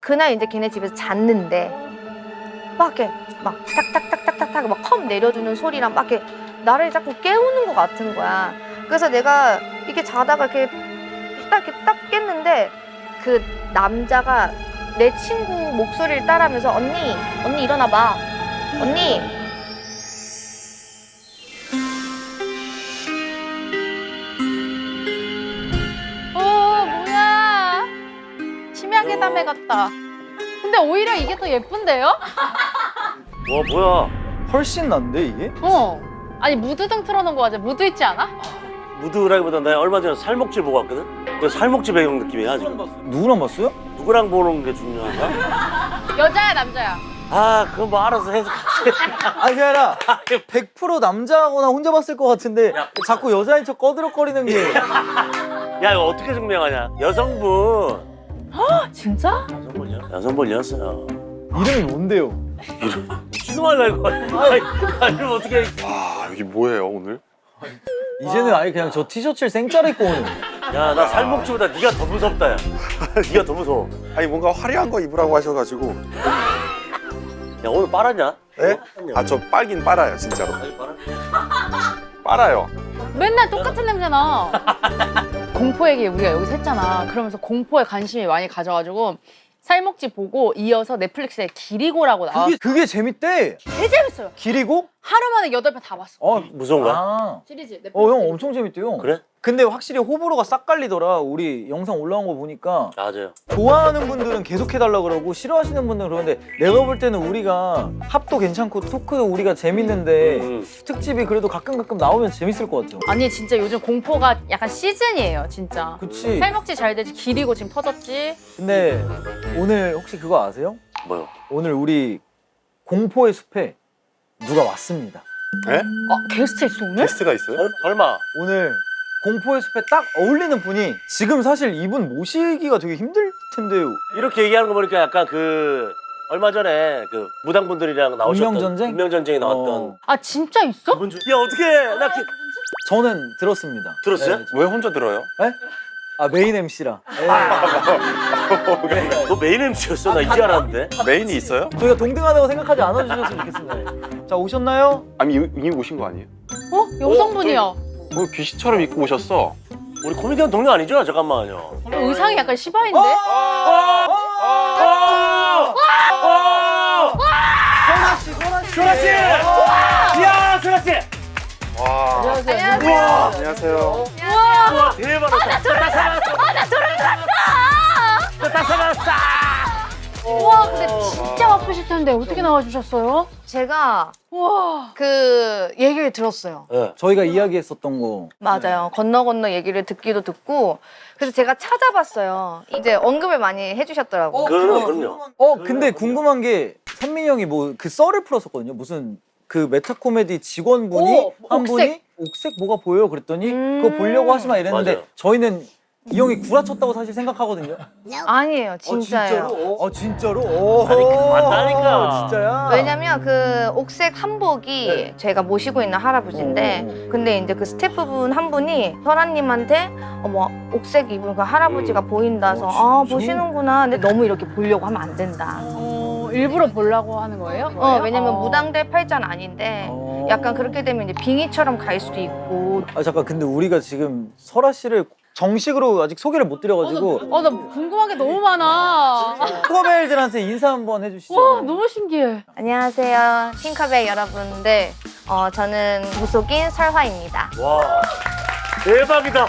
그날 이제 걔네 집에서 잤는데 막 이렇게 막 탁탁탁탁탁탁 막 컵 내려주는 소리랑 막 이렇게 나를 자꾸 깨우는 것 같은 거야. 그래서 내가 이렇게 자다가 이렇게 딱 깼는데 그 남자가 내 친구 목소리를 따라하면서 언니 일어나 봐. 언니. 뭐야. 심야괴담회 같다. 근데 오히려 이게 더 예쁜데요? 와 뭐야? 훨씬 난데 이게? 아니 무드등 틀어놓은 거 같아. 무드 있지 않아? 무드라기보다 나 얼마 전에 살목질 보고 왔거든? 그 살목질 배경 느낌이야 지금. 누구랑 봤어요? 누구랑 보는 게 중요한가? 여자야 남자야? 아 그건 뭐 알아서 해석하세요. 아니 그게 아니라 100% 남자거나 혼자 봤을 것 같은데 자꾸 여자인 척 꺼드럭거리는 게 야 이거 어떻게 증명하냐? 여성분. 진짜? 여성분이었어요. 이름이 뭔데요? 지도 말라 이거. 아니 이럼 어떻게? 와 여기 뭐예요 오늘? 이제는 아예 그냥 저 티셔츠를 생짜로 입고 오는 야 나 살목질보다 네가 더 무섭다 야. 네가 더 무서워. 아니 뭔가 화려한 거 입으라고 하셔가지고. 야 오늘 빨았냐? 네? 아 저 빨긴 빨아요 진짜로. 아니 빨아? 빨아요. 맨날 똑같은 냄새나. 공포 얘기 우리가 여기서 했잖아. 그러면서 공포에 관심이 많이 가져가지고 살목지 보고 이어서 넷플릭스에 기리고라고 나왔어. 그게 재밌대. 개 재밌어요. 기리고? 하루 만에 8편 다 봤어. 무서운 거야? 아. 시리즈 넷플릭스. 형 엄청 재밌대요. 그래? 근데 확실히 호불호가 싹 갈리더라. 우리 영상 올라온 거 보니까 맞아요. 좋아하는 분들은 계속 해달라 그러고 싫어하시는 분들은 그러는데 내가 볼 때는 우리가 합도 괜찮고 토크도 우리가 재밌는데 특집이 그래도 가끔 나오면 재밌을 것 같아요. 아니 진짜 요즘 공포가 약간 시즌이에요 진짜. 그치? 살목지 잘 되지. 기리고 지금 터졌지. 근데 오늘 혹시 그거 아세요? 뭐요? 오늘 우리 공포의 숲에 누가 왔습니다. 네? 게스트 있어 오늘? 게스트가 있어요? 설마. 오늘 공포의 숲에 딱 어울리는 분이 지금 사실 이분 모시기가 되게 힘들 텐데요. 이렇게 얘기하는 거 보니까 약간 그 얼마 전에 그 무당분들이랑 나오셨던 운명전쟁? 운명전쟁에 나왔던 아 진짜 있어? 그분 중. 야 어떻게 나 저는 들었습니다. 들었어요? 네, 왜 혼자 들어요? 네? 아 메인 MC라. 너 메인 MC였어? 나 이제 알았는데. 메인이 있어요? 저희가 동등하다고 생각하지 않아주셨으면 좋겠습니다. 자 오셨나요? 아니 이미 오신 거 아니에요? 여성분이야. 뭐 귀신처럼 입고 오셨어. 우리 코미디언 동료 아니죠? 잠깐만요. 의상이 약간 시바인데? 소라 씨! 이야, 소라 씨! 와. 안녕하세요. 우와. 안녕하세요. 우와, 대박! 나 소라 살았어! 나 소라 살았어! 나 살았어! 우와 근데 진짜 바쁘실 텐데 어떻게 나와주셨어요? 제가 우와. 그 얘기를 들었어요. 네. 저희가 이야기했었던 거. 맞아요. 건너 얘기를 듣기도 듣고 그래서 제가 찾아봤어요. 이제 언급을 많이 해주셨더라고요. 그럼요. 근데 궁금한 게 선민이 형이 뭐 그 썰을 풀었었거든요. 무슨 그 메타코미디 직원분이 한 옥색. 분이 옥색 뭐가 보여 그랬더니 그거 보려고 하시마 이랬는데 맞아요. 저희는 이 형이 구라쳤다고 사실 생각하거든요. 아니에요, 진짜예요. 진짜로? 오, 아니, 맞다니까. 진짜야? 왜냐면 그 옥색 한복이 제가 모시고 있는 할아버지인데 근데 이제 그 스태프분 한 분이 설아님한테 어머 옥색 입은 그 할아버지가 보인다서 아 진짜? 보시는구나. 근데 너무 이렇게 보려고 하면 안 된다. 일부러 보려고 하는 거예요? 왜냐면 무당될 팔자는 아닌데 약간 그렇게 되면 이제 빙의처럼 갈 수도 있고. 아 잠깐 근데 우리가 지금 설아 씨를 정식으로 아직 소개를 못 드려가지고 나 궁금한 게 너무 많아. 팅커벨들한테 인사 한번 해주시죠. 와 너무 신기해. 안녕하세요, 팅커벨 여러분들. 저는 무속인 설화입니다. 와, 대박이다.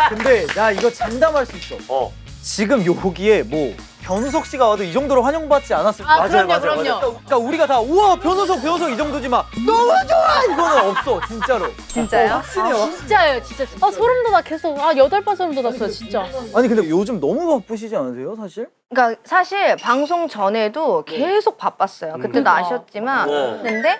근데 나 이거 장담할 수 있어. 지금 여기에 뭐 변우석 씨가 와도 이 정도로 환영받지 않았을 거야. 그럼요. 그러니까 우리가 다 우와 변우석 이 정도지 막 너무 좋아 이거는 없어 진짜로. 진짜요? 확신해요. 진짜예요, 진짜. 소름 돋아 계속. 8번 소름 돋았어요, 진짜. 아니 근데 요즘 너무 바쁘시지 않으세요 사실? 그러니까 사실 방송 전에도 계속 바빴어요. 그때도 그러니까. 아셨지만 네. 근데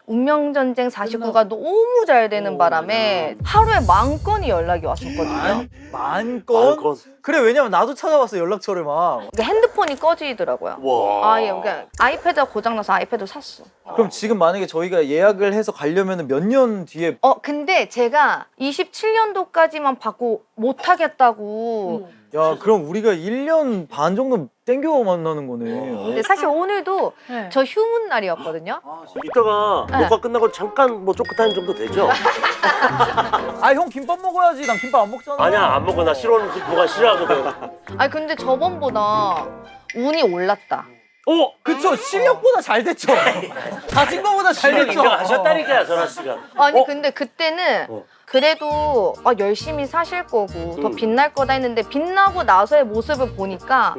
운명전쟁 49가 너무 잘 되는 바람에 하루에 10,000건이 연락이 왔었거든요. 만 건? 그래 왜냐면 나도 찾아봤어 연락처를 막. 그러니까 핸드폰이 꺼지더라고요. 와. 아예 그러니까 아이패드가 고장나서 아이패드 샀어. 그럼 지금 만약에 저희가 예약을 해서 가려면 몇 년 뒤에 근데 제가 27년도까지만 받고 못 하겠다고 야, 그럼 우리가 1년 반 정도 땡겨 만나는 거네. 근데 사실 오늘도 네. 저 휴문 날이었거든요. 이따가 네. 녹화 끝나고 잠깐 뭐 쪼크 타임 정도 되죠? 아, 형 김밥 먹어야지. 난 김밥 안 먹잖아. 아니야 안 먹어 나 싫어하는 뭐가 싫어하거든. 아니 근데 저번보다 운이 올랐다. 오 그쵸, 실력보다 잘 됐죠. 가진 거보다 잘 실력 됐죠. 인정하셨다니까요 설아 씨가. 아니 어? 근데 그때는 어. 그래도 열심히 사실 거고 더 빛날 거다 했는데 빛나고 나서의 모습을 보니까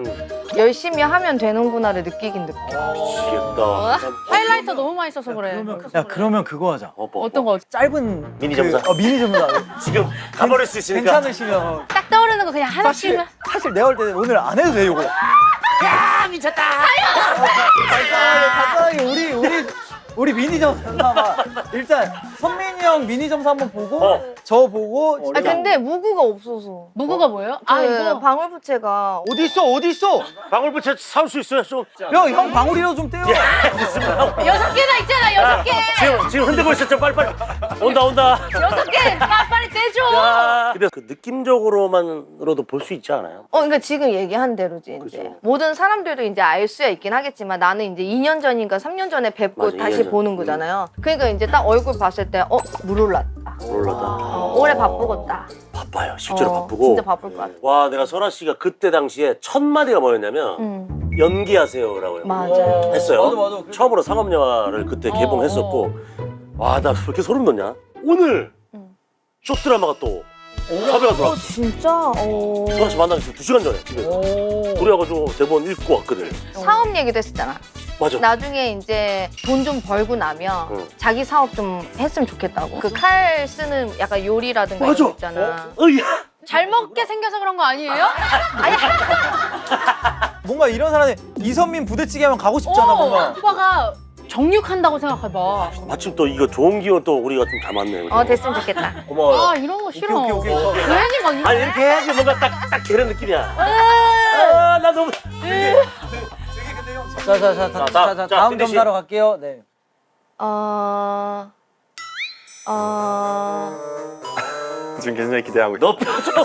열심히 하면 되는구나를 느끼긴 느껴. 미치겠다. 하이라이터 너무 많이 써서 그래. 그러면 그거 하자. 어떤 거? 짧은 미니 점사? 미니 점사. 지금 가버릴 수 있으니까. 괜찮으시면 딱 떠오르는 거 그냥 하나씩만. 사실 내가 볼 때는 오늘 안 해도 돼 이거. 야 미쳤다. 간단하게 우리 미니 점사 봐. 일단 선민이 형 미니 점사 한번 보고 저 보고. 아 근데 무구가 없어서. 무구가 뭐예요? 아 그 이거 방울부채가 어디 있어? 방울부채 사올 수 있어요 좀. 형 방울이라도 좀 떼요. 6개나 있잖아 6개. 지금 흔들고 있었죠 빨리. 온다. 6개. 빨리 떼줘. 야. 근데 그 느낌적으로만으로도 볼 수 있지 않아요? 그러니까 지금 얘기한 대로지 이제 그죠. 모든 사람들도 이제 알 수야 있긴 하겠지만 나는 이제 2년 전인가 3년 전에 뵙고 맞아, 다시 2년 전. 보는 거잖아요. 그러니까 이제 딱 얼굴 봤을 때 물 올랐다. 몰랐다. 올해 바쁘겠다. 바빠요. 실제로 바쁘고. 진짜 바쁠 것 같아. 와 내가 설아 씨가 그때 당시에 첫 마디가 뭐였냐면 연기하세요라고 맞아요. 했어요. 맞아. 처음으로 상업 영화를 그때 개봉했었고 와 나 왜 이렇게 소름 돋냐? 오늘 쇼 드라마가 또 섭외가 들어왔어. 진짜? 설아 씨 만나기 2시간 전에 집에서 우리 와가지고 대본 읽고 왔거든. 사업 얘기도 했었잖아. 맞아. 나중에 이제 돈 좀 벌고 나면 응. 자기 사업 좀 했으면 좋겠다고. 그 칼 쓰는 약간 요리라든가 이런 맞아. 거 있잖아. 야. 잘 먹게 생겨서 그런 거 아니에요? 뭔가 이런 사람이 이선민 부대찌개 하면 가고 싶잖아 뭔가. 오빠가 정육한다고 생각해봐. 마침 또 이거 좋은 기운 또 우리가 좀 담았네. 그죠? 됐으면 좋겠다. 고마워요. 아 이런 거 싫어. 오케이. 괜히 막 이런. 아니 이렇게 해야지 뭔가 딱 그런 느낌이야. 나 너무. 자, 다음 빈대 씨. 점사로 갈게요. 네. 지금 굉장히 기대하고 있어. 너 표정.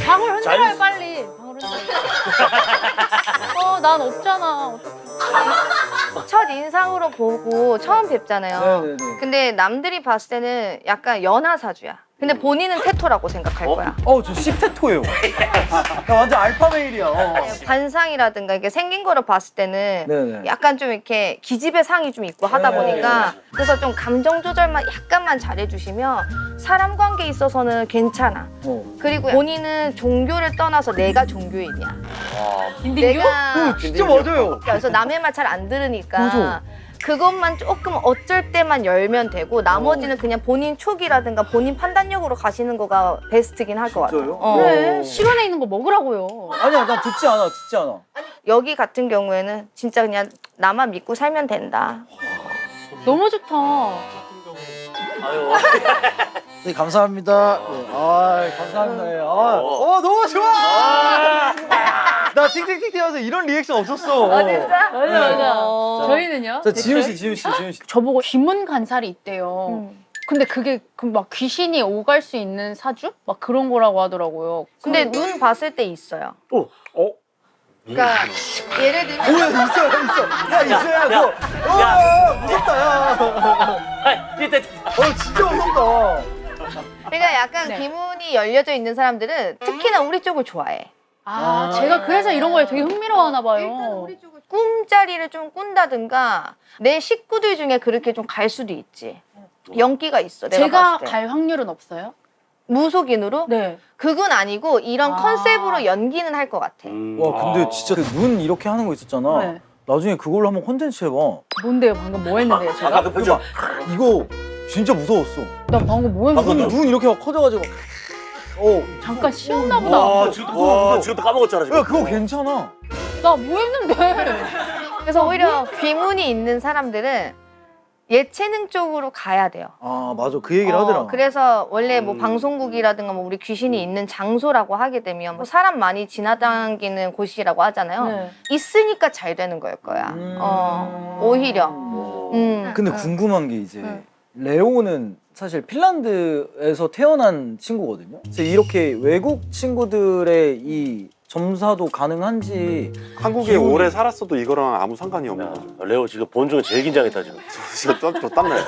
방울 흔들어요 빨리. 방울 흔들어. 난 없잖아. 첫 인상으로 보고 처음 뵙잖아요. 네네네. 근데 남들이 봤을 때는 약간 연하사주야. 근데 본인은 테토라고 생각할 거야. 저 십테토예요. 나 완전 알파메일이야. 관상이라든가 이렇게 생긴 거를 봤을 때는 네네. 약간 좀 이렇게 기집애 상이 좀 있고 하다 네. 보니까 그래서 좀 감정 조절만 약간만 잘해주시면 사람 관계에 있어서는 괜찮아. 그리고 본인은 종교를 떠나서 내가 종교인이야. 인딩교? 내가 진짜 맞아요. 그래서 남의 말 잘 안 들으니까 맞아. 그것만 조금 어쩔 때만 열면 되고 나머지는 그냥 본인 촉이라든가 본인 판단력으로 가시는 거가 베스트긴 할 것 같아. 진짜요? 그래. 실온에 있는 거 먹으라고요. 아니야, 나 듣지 않아. 여기 같은 경우에는 진짜 그냥 나만 믿고 살면 된다. 너무 좋다. 아유. 네, 감사합니다. 감사합니다. 너무 좋아. 나 틱틱틱 하면서 이런 리액션 없었어. 맞아. 저희는요? 자, 지훈 씨. 저보고 귀문 간살이 있대요. 근데 그게 막 귀신이 오갈 수 있는 사주? 막 그런 거라고 하더라고요. 근데 눈 봤을 때 있어요. 그러니까 예를 들면 뭐야, 있어. 야, 있어야 너. 무섭다, 야. 진짜 무섭다. 그러니까 약간 네. 기문이 열려져 있는 사람들은 특히나 우리 쪽을 좋아해. 제가 그래서 이런 거에 되게 흥미로워하나 봐요. 꿈자리를 좀 꾼다든가 내 식구들 중에 그렇게 좀 갈 수도 있지. 연기가 있어. 내가 제가 봤을 때. 갈 확률은 없어요? 무속인으로? 네. 그건 아니고 이런 컨셉으로 연기는 할 것 같아. 와, 근데 진짜 그 눈 이렇게 하는 거 있었잖아. 네. 나중에 그걸로 한번 콘텐츠 해봐. 뭔데요? 방금 뭐 했는데요, 제가? 아까 그 표정. 이거 진짜 무서웠어. 나 방금 뭐 했는데? 눈 이렇게 막 커져가지고. 잠깐 쉬었나 보다. 와 지금도 까먹었잖아 지금. 야, 그거 괜찮아. 나 뭐 했는데? 그래서 오히려 귀문이 있는 사람들은 예체능 쪽으로 가야 돼요. 맞아. 그 얘기를 하더라. 그래서 원래 뭐 방송국이라든가 뭐 우리 귀신이 있는 장소라고 하게 되면 뭐 사람 많이 지나다니는 곳이라고 하잖아요. 네. 있으니까 잘 되는 걸 거야. 오히려. 근데 궁금한 게 이제 레오는 사실 핀란드에서 태어난 친구거든요. 그래서 이렇게 외국 친구들의 이 점사도 가능한지 한국에 기운이- 오래 살았어도 이거랑 아무 상관이 없는 거죠. 레오 지금 본 중에 제일 긴장했다 지금. 지금 저 땀나요.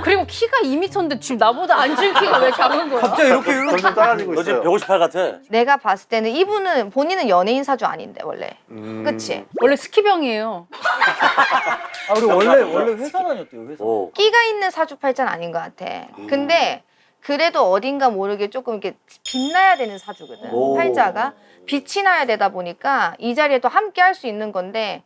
그리고 키가 2m인데 지금 나보다 앉은 키가 왜 작은 거야? 갑자기 이렇게 점점 작아지고 너 지금 있어요. 158 같아. 내가 봤을 때는 이분은 본인은 연예인 사주 아닌데 원래. 그치? 원래 스키병이에요. 아 우리 원래 회사 다녔대요 회사. 어. 끼가 있는 사주팔자는 아닌 것 같아. 근데 그래도 어딘가 모르게 조금 이렇게 빛나야 되는 사주거든. 오. 팔자가 빛이 나야 되다 보니까 이 자리에 또 함께 할 수 있는 건데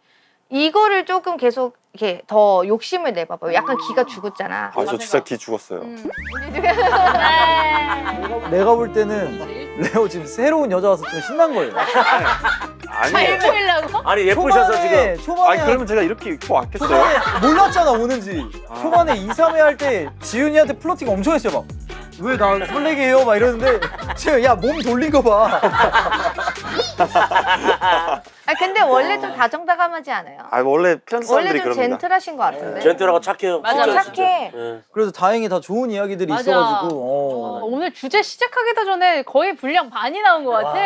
이거를 조금 계속 이렇게 더 욕심을 내봐봐요. 약간 기가 죽었잖아. 아, 저 진짜 기 죽었어요. 내가 볼 때는 레오 지금 새로운 여자 와서 좀 신난 거예요. 아니에요. 잘 보이려고? 아니 예쁘셔서 지금. 초반에 아니, 그러면 제가 이렇게 입고 왔겠어요? 초반에 몰랐잖아 오는지. 아. 초반에 2, 3회 할 때 지윤이한테 플러팅 엄청 했어요 막. 왜 나 설레게 해요? 막 이러는데 지금 야 몸 돌린 거 봐. 아 근데 원래 좀 다정다감하지 않아요? 아, 원래 핀란드 원래 사람들이 좀 그럽니다. 젠틀하신 것 같은데. 젠틀하고 착해요. 맞아, 진짜, 착해. 진짜. 예. 그래서 다행히 다 좋은 이야기들이 맞아. 있어가지고. 오늘 주제 시작하기도 전에 거의 분량 반이 나온 것 같아.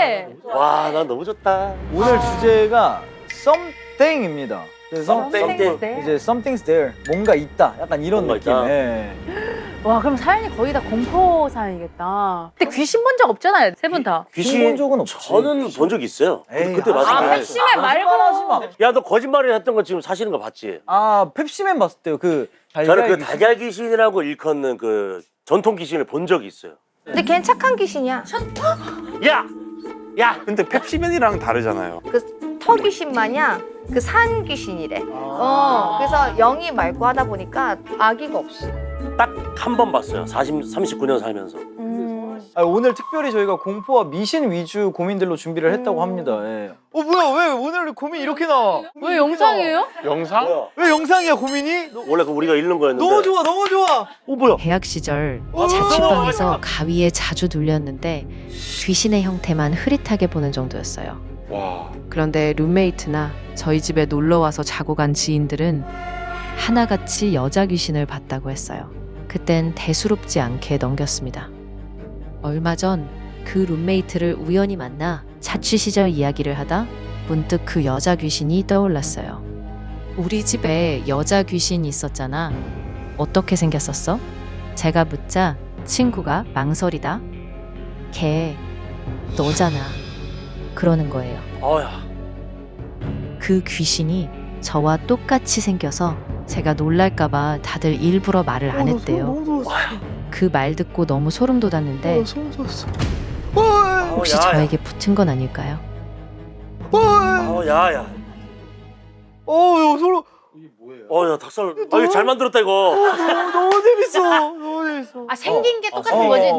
와, 난 너무 좋다. 오늘 주제가 something입니다. 그래서 Something. 이제 something's there, 뭔가 있다, 약간 이런 뭔가 느낌. 있다. 예. 와 그럼 사연이 거의 다 공포 사연이겠다. 근데 귀신 본 적 없잖아요, 세 분 다. 귀신 본 적은 없지. 저는 본 적 있어요. 에이, 그때 아, 봤을 아 때. 핵심에 말고. 하지 마. 야, 너 거짓말을 했던 거 지금 사실인 거 봤지? 아 펩시맨 봤을 때요. 그 저는 그 귀신. 달걀 귀신이라고 일컫는 그 전통 귀신을 본 적이 있어요. 근데 걔는 착한 귀신이야. 야! 야! 근데 펩시맨이랑 다르잖아요. 그 터 귀신 마냥 그 산 귀신이래. 그래서 영이 맑고 하다 보니까 아기가 없어. 딱 한 번 봤어요. 39년 살면서. 아, 오늘 특별히 저희가 공포와 미신 위주 고민들로 준비를 했다고 합니다. 예. 뭐야 왜 오늘 고민 이렇게 나와? 왜 영상이에요? 영상? 뭐야? 왜 영상이야 고민이? 원래 그 우리가 읽는 거였는데. 너무 좋아 너무 좋아. 뭐야? 대학 시절 어, 자취방에서 가위에 자주 눌렸는데 귀신의 형태만 흐릿하게 보는 정도였어요. 와. 그런데 룸메이트나 저희 집에 놀러 와서 자고 간 지인들은 하나같이 여자 귀신을 봤다고 했어요. 그땐 대수롭지 않게 넘겼습니다. 얼마 전 그 룸메이트를 우연히 만나 자취 시절 이야기를 하다 문득 그 여자 귀신이 떠올랐어요. 우리 집에 여자 귀신이 있었잖아. 어떻게 생겼었어? 제가 묻자 친구가 망설이다. 걔 너잖아. 그러는 거예요. 어야. 그 귀신이 저와 똑같이 생겨서 제가 놀랄까봐 다들 일부러 말을 안 했대요. 그 말 듣고 너무 소름 돋았는데 혹시 저에게 붙은 건 아닐까요? 아우 야야. 야 소름. 야 닭살. 아 이거 잘 만들었다 이거. 너무 재밌어. 너무 재밌어. 아 생긴 게 똑같은 어. 거지.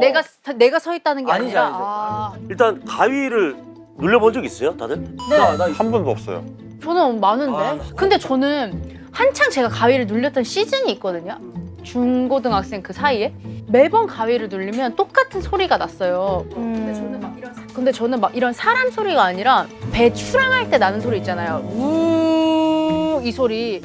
내가 서 있다는 게 아니죠, 아니라. 아니죠. 일단 가위를 눌려본 적 있어요, 다들? 네. 나 한 번도 없어요. 저는 많은데. 근데 저는 한창 제가 가위를 눌렸던 시즌이 있거든요. 중고등학생 그 사이에 매번 가위를 눌리면 똑같은 소리가 났어요. 근데 저는 막 이런 사람 소리가 아니라 배 출항할 때 나는 소리 있잖아요. 우 이 소리.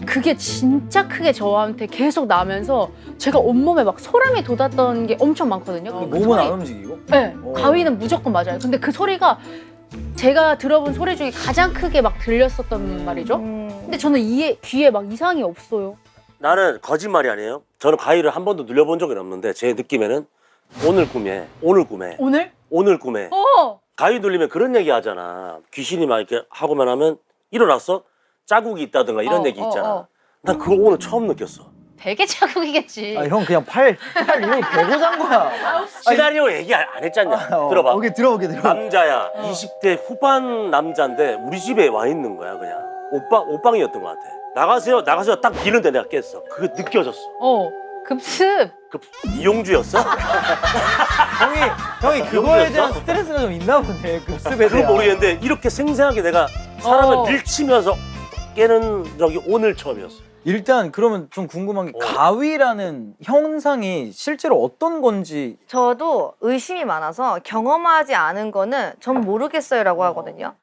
그게 진짜 크게 저한테 계속 나면서 제가 온몸에 막 소름이 돋았던 게 엄청 많거든요. 그 몸은 소리- 안 움직이고? 네, 오. 가위는 무조건 맞아요. 근데 그 소리가 제가 들어본 소리 중에 가장 크게 막 들렸었단 말이죠. 근데 저는 귀에 막 이상이 없어요. 나는 거짓말이 아니에요. 저는 가위를 한 번도 눌려본 적은 없는데 제 느낌에는 오늘 꿈에 오늘? 가위 눌리면 그런 얘기 하잖아. 귀신이 막 이렇게 하고만 하면 일어났어? 자국이 있다든가 이런 얘기 있잖아. 난 그거 오늘 처음 느꼈어. 되게 자국이겠지. 아 형 그냥 팔 이렇게 대고 잔 거야. 시나리오 얘기 안 했잖냐. 들어봐. 오케이 들어보게. 남자야. 20대 후반 남자인데 우리 집에 와 있는 거야 그냥. 옷방이었던 것 같아. 나가세요 딱 비는데 내가 깼어. 그게 느껴졌어. 급습. 그 이용주였어? 형이 그거에 대한 스트레스가 좀 있나 보네. 급습에 그건 대한. 모르겠는데 이렇게 생생하게 내가 사람을 밀치면서 깨는 적이 오늘 처음이었어. 일단 그러면 좀 궁금한 게 가위라는 현상이 실제로 어떤 건지. 저도 의심이 많아서 경험하지 않은 거는 전 모르겠어요라고 하거든요.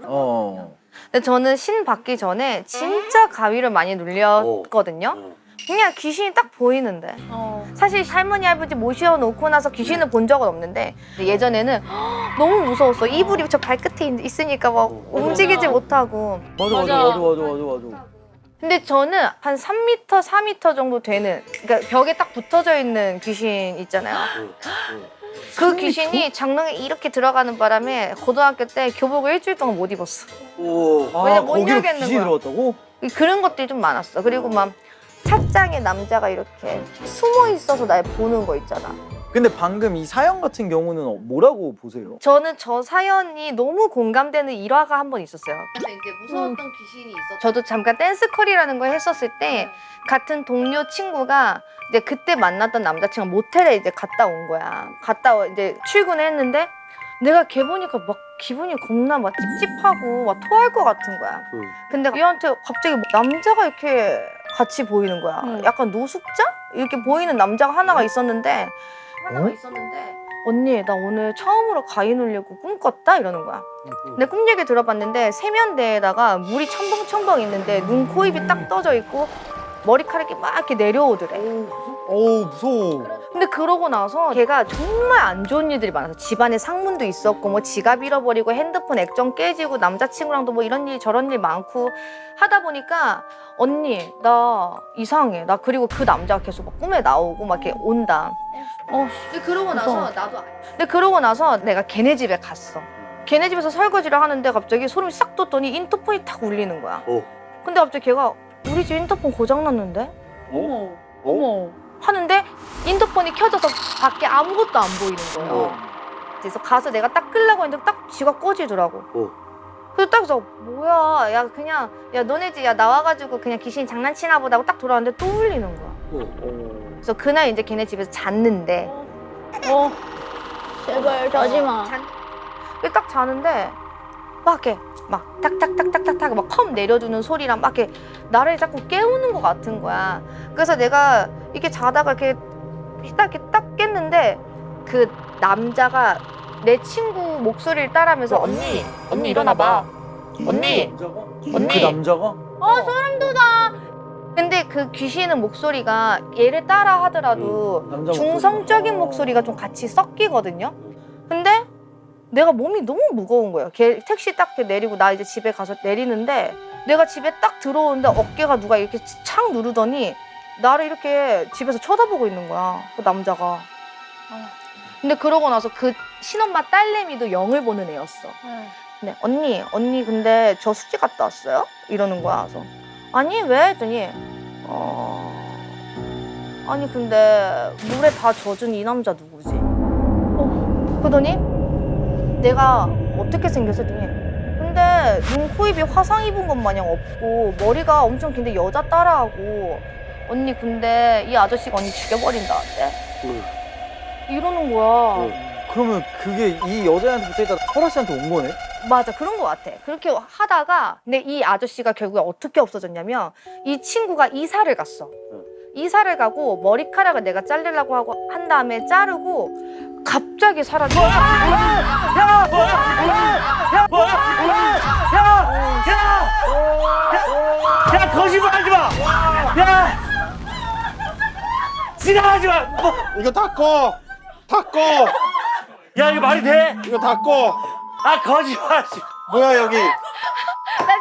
어. 근데 저는 신 받기 전에 진짜 가위를 많이 눌렸거든요. 그냥 귀신이 딱 보이는데. 사실 할머니 할아버지 모셔놓고 나서 귀신을 본 적은 없는데 예전에는 너무 무서웠어. 이불이 저 발끝에 있으니까 막 움직이지 못하고. 맞아. 근데 저는 한 3m, 4m 정도 되는, 그러니까 벽에 딱 붙어져 있는 귀신 있잖아요. 그 귀신이 장롱에 이렇게 들어가는 바람에 고등학교 때 교복을 일주일 동안 못 입었어. 오. 왜냐면 못 거기로 열겠는 귀신이 거야. 들어갔다고? 그런 것들이 좀 많았어. 그리고 막 찻장에 남자가 이렇게 숨어 있어서 날 보는 거 있잖아. 근데 방금 이 사연 같은 경우는 뭐라고 보세요? 저는 저 사연이 너무 공감되는 일화가 한 번 있었어요. 그래서 이제 무서웠던 귀신이 있었죠. 저도 잠깐 댄스컬이라는 걸 했었을 때 같은 동료 친구가 이제 그때 만났던 남자친구가 모텔에 이제 갔다 온 거야. 이제 출근을 했는데 내가 걔 보니까 막 기분이 겁나 막 찝찝하고 막 토할 것 같은 거야. 근데 얘한테 갑자기 뭐 남자가 이렇게 같이 보이는 거야. 약간 노숙자? 이렇게 보이는 남자가 하나가 있었는데 언니 나 오늘 처음으로 가위 눌려고 꿈 꿨다 이러는 거야. 근데 꿈 얘기 들어봤는데 세면대에다가 물이 첨벙첨벙 있는데 눈, 코, 입이 딱 떠져 있고 머리카락이 막 이렇게 내려오더래. 어우 무서워. 근데 그러고 나서 걔가 정말 안 좋은 일들이 많아서 집안에 상문도 있었고 뭐 지갑 잃어버리고 핸드폰 액정 깨지고 남자친구랑도 뭐 이런 일 저런 일 많고 하다 보니까 언니 나 이상해. 나 그리고 그 남자가 계속 막 꿈에 나오고 막 이렇게 온다. 근데 그러고 나서 근데 그러고 나서 내가 걔네 집에 갔어. 걔네 집에서 설거지를 하는데 갑자기 소름이 싹 돋더니 인터폰이 탁 울리는 거야. 근데 갑자기 걔가 우리 집 인터폰 고장 났는데? 어머. 하는데 인터폰이 켜져서 밖에 아무것도 안 보이는 거예요. 그래서 가서 내가 딱 끄려고 했는데 딱 쥐가 꺼지더라고. 그래서 딱 그래서 뭐야, 야 그냥 야 너네 집 야 나와가지고 그냥 귀신이 장난치나 보다 하고 딱 돌아왔는데 또 울리는 거야. 그래서 그날 이제 걔네 집에서 잤는데. 제발 자지 마. 딱 자는데 막 이렇게 막 탁탁탁탁탁탁 막 컵 내려주는 소리랑 막 이렇게 나를 자꾸 깨우는 것 같은 거야. 그래서 내가 이렇게 자다가 이렇게 딱 깼는데 그 남자가 내 친구 목소리를 따라하면서 언니 일어나봐. 언니. 그 남자가? 소름 돋아. 근데 그 귀신은 목소리가 얘를 따라 하더라도 남자 중성적인 목소리가 좀 같이 섞이거든요. 근데 내가 몸이 너무 무거운 거야. 걔 택시 딱 내리고 나 이제 집에 가서 내리는데 내가 집에 딱 들어오는데 어깨가 누가 이렇게 착 누르더니 나를 이렇게 집에서 쳐다보고 있는 거야. 그 남자가. 근데 그러고 나서 그 신엄마 딸내미도 영을 보는 애였어. 근데 언니 근데 저 수지 갔다 왔어요? 이러는 거야. 그래서 아니 왜? 했더니 아니 근데 물에 다 젖은 이 남자 누구지? 그러더니 내가 어떻게 생겼어? 했더니 근데 눈, 코, 입이 화상 입은 것 마냥 없고 머리가 엄청 긴데 여자 따라하고 언니 근데 이 아저씨가 언니 죽여버린다는데? 이러는 거야. 그러면 그게 이 여자한테 붙어있다 설아 씨한테 온 거네? 맞아, 그런 것 같아. 그렇게 하다가 근데 이 아저씨가 결국에 어떻게 없어졌냐면 이 친구가 이사를 갔어. 이사를 가고 머리카락을 내가 자르려고 하고 한 다음에 자르고 갑자기 사라져. 야 거짓말하지 마. 야 지나가지 마. 이거 다 꺼. 다 꺼. 야 이거 말이 돼? 이거 다 꺼. 아 거짓말하지. 뭐야 여기. 나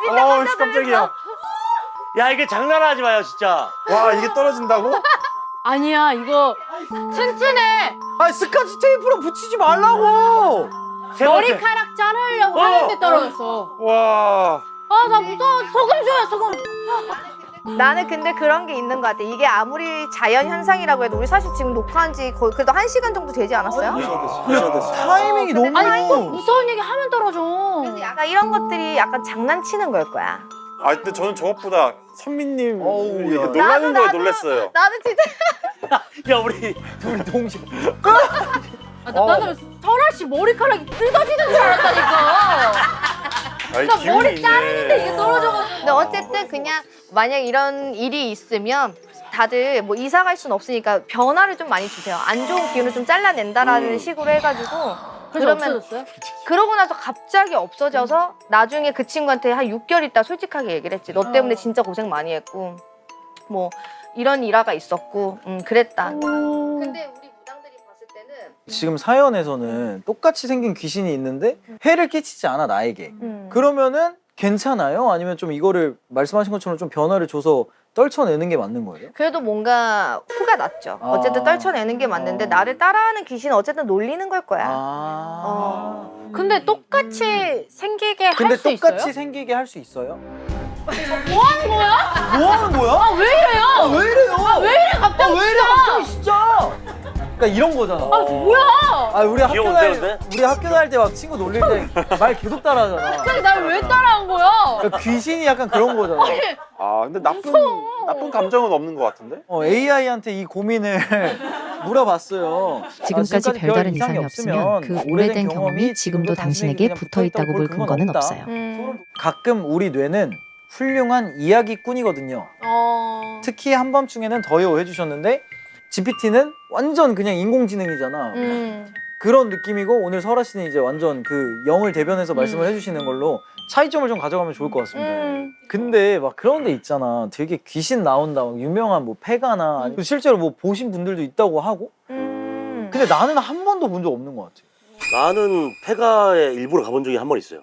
진짜 깜짝 깜짝이야. 놀랐어. 야 이게 장난하지 마요 진짜. 와 이게 떨어진다고? 아니야 이거 튼튼해. 아니 스카치 테이프로 붙이지 말라고! 세 번째. 머리카락 자르려고 하는데 떨어졌어. 와. 아 나 무서워. 소금 줘요 소금. 나는 근데 그런 게 있는 것 같아. 이게 아무리 자연 현상이라고 해도 우리 사실 지금 녹화한 지 거의 그래도 1시간 정도 되지 않았어요? 타이밍이 너무. 아니 꼭 무서운 얘기 하면 떨어져. 그래서 약간 이런 것들이 약간 장난치는 걸 거야. 아 근데 저는 저것보다 선미님 어우, 이렇게 야. 놀라는 거에 나도. 놀랐어요. 나는 진짜 야 우리 둘이 동시에. 나는 설아 씨 머리카락이 뜯어지는 줄 알았다니까. 아니, 나 기운이 머리 있네. 자르는데 이게 떨어져가지고. 근데 어쨌든 그냥 만약 이런 일이 있으면 다들 뭐 이사 갈 수는 없으니까 변화를 좀 많이 주세요. 안 좋은 기운을 좀 잘라낸다라는 식으로 해가지고 그래서 없어졌어요? 그러고 나서 갑자기 없어져서 나중에 그 친구한테 한 6개월 있다 솔직하게 얘기를 했지. 너 때문에 진짜 고생 많이 했고 뭐 이런 일화가 있었고 그랬다. 근데 우리 무당들이 봤을 때는 지금 사연에서는 똑같이 생긴 귀신이 있는데 해를 끼치지 않아 나에게. 그러면은 괜찮아요? 아니면 좀 이거를 말씀하신 것처럼 좀 변화를 줘서 떨쳐내는 게 맞는 거예요? 그래도 뭔가 후가 낫죠. 어쨌든 떨쳐내는 게 맞는데 나를 따라하는 귀신은 어쨌든 놀리는 걸 거야. 근데 똑같이 생기게 할 근데 수 똑같이 있어요? 생기게 할 수 있어요? 뭐 하는 거야? 뭐 하는 거야? 아, 왜 이래요? 왜 이래요? 왜 이래 갑자기? 왜 이래 갑자기 진짜? 그러니까 이런 거잖아. 아, 뭐야? 아 우리 학교 귀여운데, 다닐 우리 학교 다닐 때 막 친구 놀릴 때 말 계속 따라하잖아. 갑자기 날 왜 따라한 거야? 그러니까 귀신이 약간 그런 거잖아. 아 근데 나쁜 감정은 없는 것 같은데? AI한테 이 고민을 물어봤어요. 지금까지 별 별다른 이상이 이상이 없으면 그 오래된 경험이 지금도 당신에게 붙어 있다고 볼 근거는 없어요. 가끔 우리 뇌는 훌륭한 이야기꾼이거든요. 특히 한밤중에는 더요 해주셨는데 GPT는 완전 그냥 인공지능이잖아. 그런 느낌이고 오늘 설아 씨는 이제 완전 그 영을 대변해서 말씀을 해주시는 걸로 차이점을 좀 가져가면 좋을 것 같습니다. 근데 막 그런 데 있잖아. 되게 귀신 나온다. 막 유명한 뭐 폐가나 아니면 실제로 뭐 보신 분들도 있다고 하고. 근데 나는 한 번도 본 적 없는 것 같아. 나는 폐가에 일부러 가본 적이 한 번 있어요.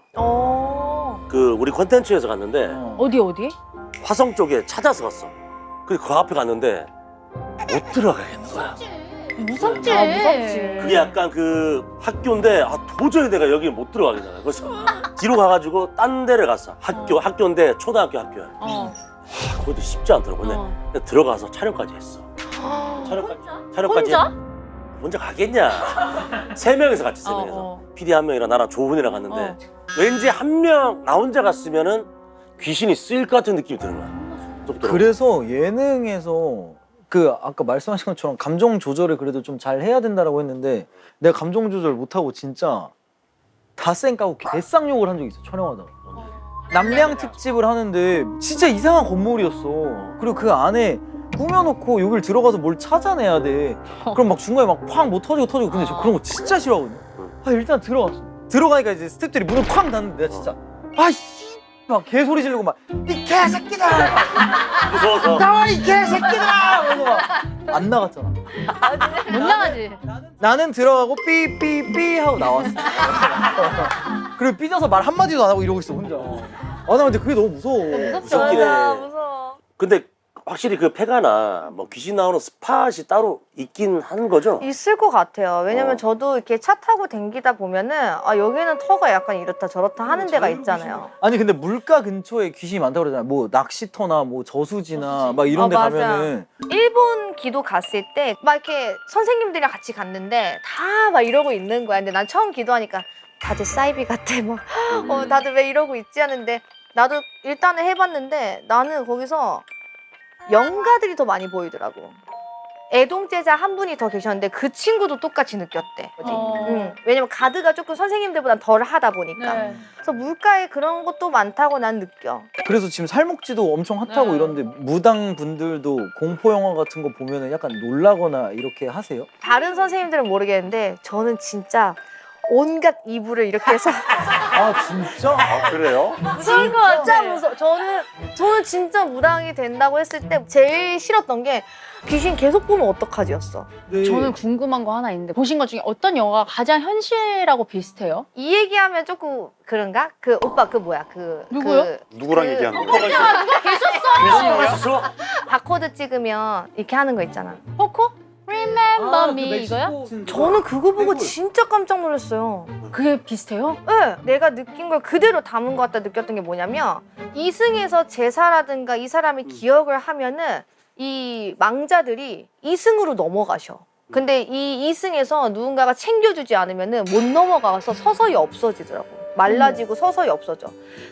그 우리 컨텐츠에서 갔는데 어디? 화성 쪽에 찾아서 갔어. 그리고 그 앞에 갔는데 못 들어가겠는 거야. 무섭지. 무섭지. 그게 약간 그 학교인데 도저히 내가 여기 못 들어가겠잖아. 그래서 뒤로 가가지고 딴 데를 갔어. 학교인데 초등학교 학교야. 거기도 쉽지 않더라고. 근데 들어가서 촬영까지 했어. 촬영까지 혼자? 혼자 가겠냐? 3명이서 같이 3명이서. PD 한 명이랑 나랑 조훈이랑 갔는데 왠지 한 명 나 혼자 갔으면은 귀신이 쓰일 것 같은 느낌이 드는 거야. 그래서 예능에서 그 아까 말씀하신 것처럼 감정 조절을 그래도 좀 잘 해야 된다라고 했는데 내가 감정 조절 못하고 진짜 다 쌩 까고 개쌍욕을 한 적이 있어 촬영하다가. 남양 특집을 하는데 진짜 이상한 건물이었어. 그리고 그 안에 꾸며놓고 여길 들어가서 뭘 찾아내야 돼. 그럼 막 중간에 막 쾅 뭐 터지고 근데 저 그런 거 진짜 싫어하거든요. 일단 들어갔어. 들어가니까 이제 스태프들이 문을 쾅 닫는데 내가 진짜 막 개소리 지르고 막 이 개새끼들 무서워서. 나와 이 개새끼들아 이러고 막 안 나갔잖아. 못 나가지. 나는 들어가고 삐삐삐 하고 나왔어. 그리고 삐져서 말 한마디도 안 하고 이러고 있어 혼자. 나 근데 그게 너무 무서워. 무섭긴 해. 무서워. 근데 확실히 그 폐가나 뭐 귀신 나오는 스팟이 따로 있긴 하는 거죠? 있을 것 같아요. 왜냐면 저도 이렇게 차 타고 댕기다 보면은 여기는 터가 약간 이렇다 저렇다 하는 데가 있잖아요. 아니 근데 물가 근처에 귀신이 많다고 그러잖아. 뭐 낚시터나 뭐 저수지나 막 이런 데 맞아. 가면은 일본 기도 갔을 때 막 이렇게 선생님들이랑 같이 갔는데 다 막 이러고 있는 거야. 근데 난 처음 기도하니까 다들 사이비 같아. 막 다들 왜 이러고 있지 하는데 나도 일단은 해봤는데 나는 거기서 영가들이 더 많이 보이더라고. 애동제자 한 분이 더 계셨는데 그 친구도 똑같이 느꼈대. 왜냐면 가드가 조금 선생님들보다 덜 하다 보니까. 네. 그래서 물가에 그런 것도 많다고 난 느껴. 그래서 지금 살목지도 엄청 핫하고 네. 이런데 무당 분들도 공포 영화 같은 거 보면은 약간 놀라거나 이렇게 하세요? 다른 선생님들은 모르겠는데 저는 진짜 온갖 이불을 이렇게 해서 아 진짜? 아 그래요? 무서울 것 같아. 진짜 무서워. 저는 진짜 무당이 된다고 했을 때 제일 싫었던 게 귀신 계속 보면 어떡하지였어. 네. 저는 궁금한 거 하나 있는데 보신 것 중에 어떤 영화가 가장 현실하고 비슷해요? 이 얘기하면 조금 그런가? 그 오빠 그 뭐야 누구요? 누구랑 그- 얘기하는 누가 거야? 계셨어? 맛있어? 바코드 찍으면 이렇게 하는 거 있잖아. 포코? Remember 그 me 이거요? 저는 그거 보고 진짜 깜짝 놀랐어요. 그게 비슷해요? 네, 내가 느낀 걸 그대로 담은 것 같다 느꼈던 게 뭐냐면 이승에서 제사라든가 이 사람이 기억을 하면은 이 망자들이 이승으로 넘어가셔. 근데 이 이승에서 누군가가 챙겨주지 않으면은 못 넘어가서 서서히 없어지더라고. 말라지고 서서히 없어져.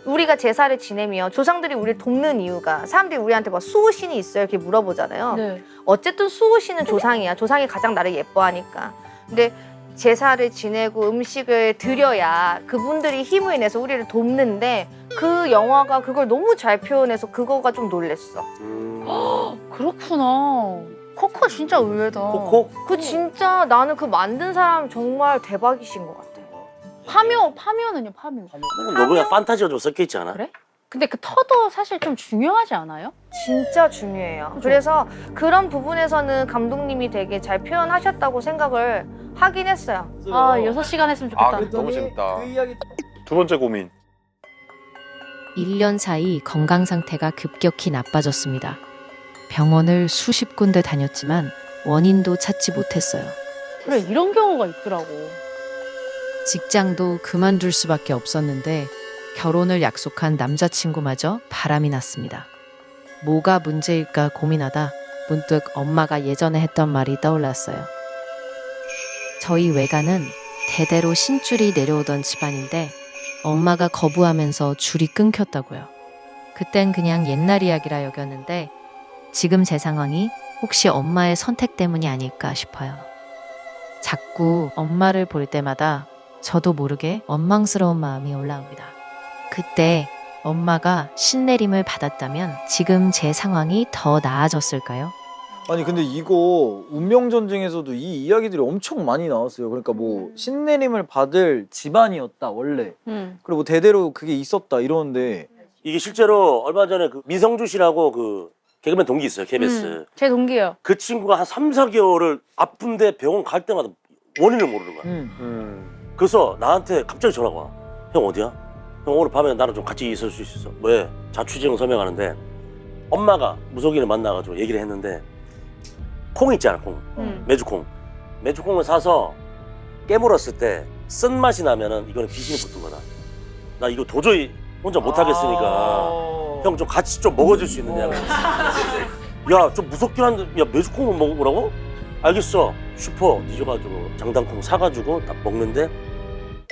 우리가 제사를 지내면 조상들이 우리를 돕는 이유가 사람들이 우리한테 막 수호신이 있어요 이렇게 물어보잖아요. 네. 어쨌든 수호신은 조상이야. 조상이 가장 나를 예뻐하니까. 근데 제사를 지내고 음식을 드려야 그분들이 힘을 내서 우리를 돕는데 그 영화가 그걸 너무 잘 표현해서 그거가 좀 놀랬어. 그렇구나. 코코 진짜 의외다. 코코? 그 진짜 나는 그 만든 사람 정말 대박이신 것 같아. 파묘는요, 파묘. 너 그냥 판타지가 좀 섞여 있지 않아? 그래? 근데 그 터도 사실 좀 중요하지 않아요? 진짜 중요해요. 그래서 그런 부분에서는 감독님이 되게 잘 표현하셨다고 생각을 하긴 했어요. 아 6시간 했으면 좋겠다. 아, 너무 재밌다. 그 이야기 두 번째 고민. 1년 사이 건강 상태가 급격히 나빠졌습니다. 병원을 수십 군데 다녔지만 원인도 찾지 못했어요. 그래 이런 경우가 있더라고. 직장도 그만둘 수밖에 없었는데 결혼을 약속한 남자친구마저 바람이 났습니다. 뭐가 문제일까 고민하다 문득 엄마가 예전에 했던 말이 떠올랐어요. 저희 외가는 대대로 신줄이 내려오던 집안인데 엄마가 거부하면서 줄이 끊겼다고요. 그땐 그냥 옛날 이야기라 여겼는데 지금 제 상황이 혹시 엄마의 선택 때문이 아닐까 싶어요. 자꾸 엄마를 볼 때마다 저도 모르게 원망스러운 마음이 올라옵니다. 그때 엄마가 신내림을 받았다면 지금 제 상황이 더 나아졌을까요? 아니 근데 이거 운명전쟁에서도 이 이야기들이 엄청 많이 나왔어요. 그러니까 뭐 신내림을 받을 집안이었다 원래. 그리고 뭐 대대로 그게 있었다 이러는데 이게 실제로 얼마 전에 그 민성주 씨라고 그 개그맨 동기 있어요, KBS. 제 동기요. 그 친구가 한 3, 4개월을 아픈데 병원 갈 때마다 원인을 모르는 거야. 그래서 나한테 갑자기 전화가 와. 형 어디야? 형 오늘 밤에 나랑 좀 같이 있을 수 있어? 왜? 자취증 서명하는데 엄마가 무속인을 만나가지고 얘기를 했는데 콩 있잖아, 콩. 메주콩. 메주콩을 사서 깨물었을 때 쓴맛이 나면은 이거는 귀신이 붙은 거다. 나 이거 도저히 혼자 못하겠으니까 형 좀 같이 좀 먹어줄 수 있느냐고. 야, 좀 무섭긴 한데, 야, 메주콩을 먹으라고? 알겠어. 슈퍼 뒤져가지고 장단콩 사가지고 딱 먹는데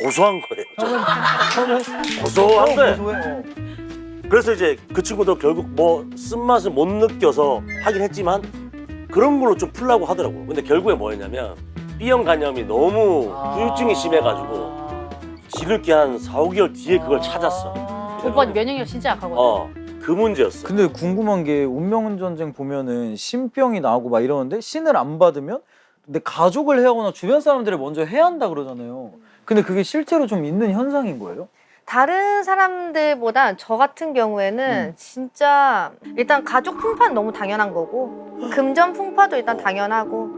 고소한 거예요. 고소한 거예요. 고소해. 그래서 이제 그 친구도 결국 뭐 쓴맛을 못 느껴서 하긴 했지만 그런 걸로 좀 풀라고 하더라고. 근데 결국에 뭐였냐면 B형 간염이 너무 후유증이 심해가지고 뒤늦게 한 4, 5개월 뒤에 그걸 찾았어. 오빠 면역력 진짜 약하거든. 그 문제였어. 근데 궁금한 게 운명전쟁 보면은 신병이 나고 막 이러는데 신을 안 받으면 내 가족을 해하거나 주변 사람들을 먼저 해야 한다 그러잖아요. 근데 그게 실제로 좀 있는 현상인 거예요? 다른 사람들보다 저 같은 경우에는 진짜 일단 가족 풍파는 너무 당연한 거고 금전 풍파도 일단 당연하고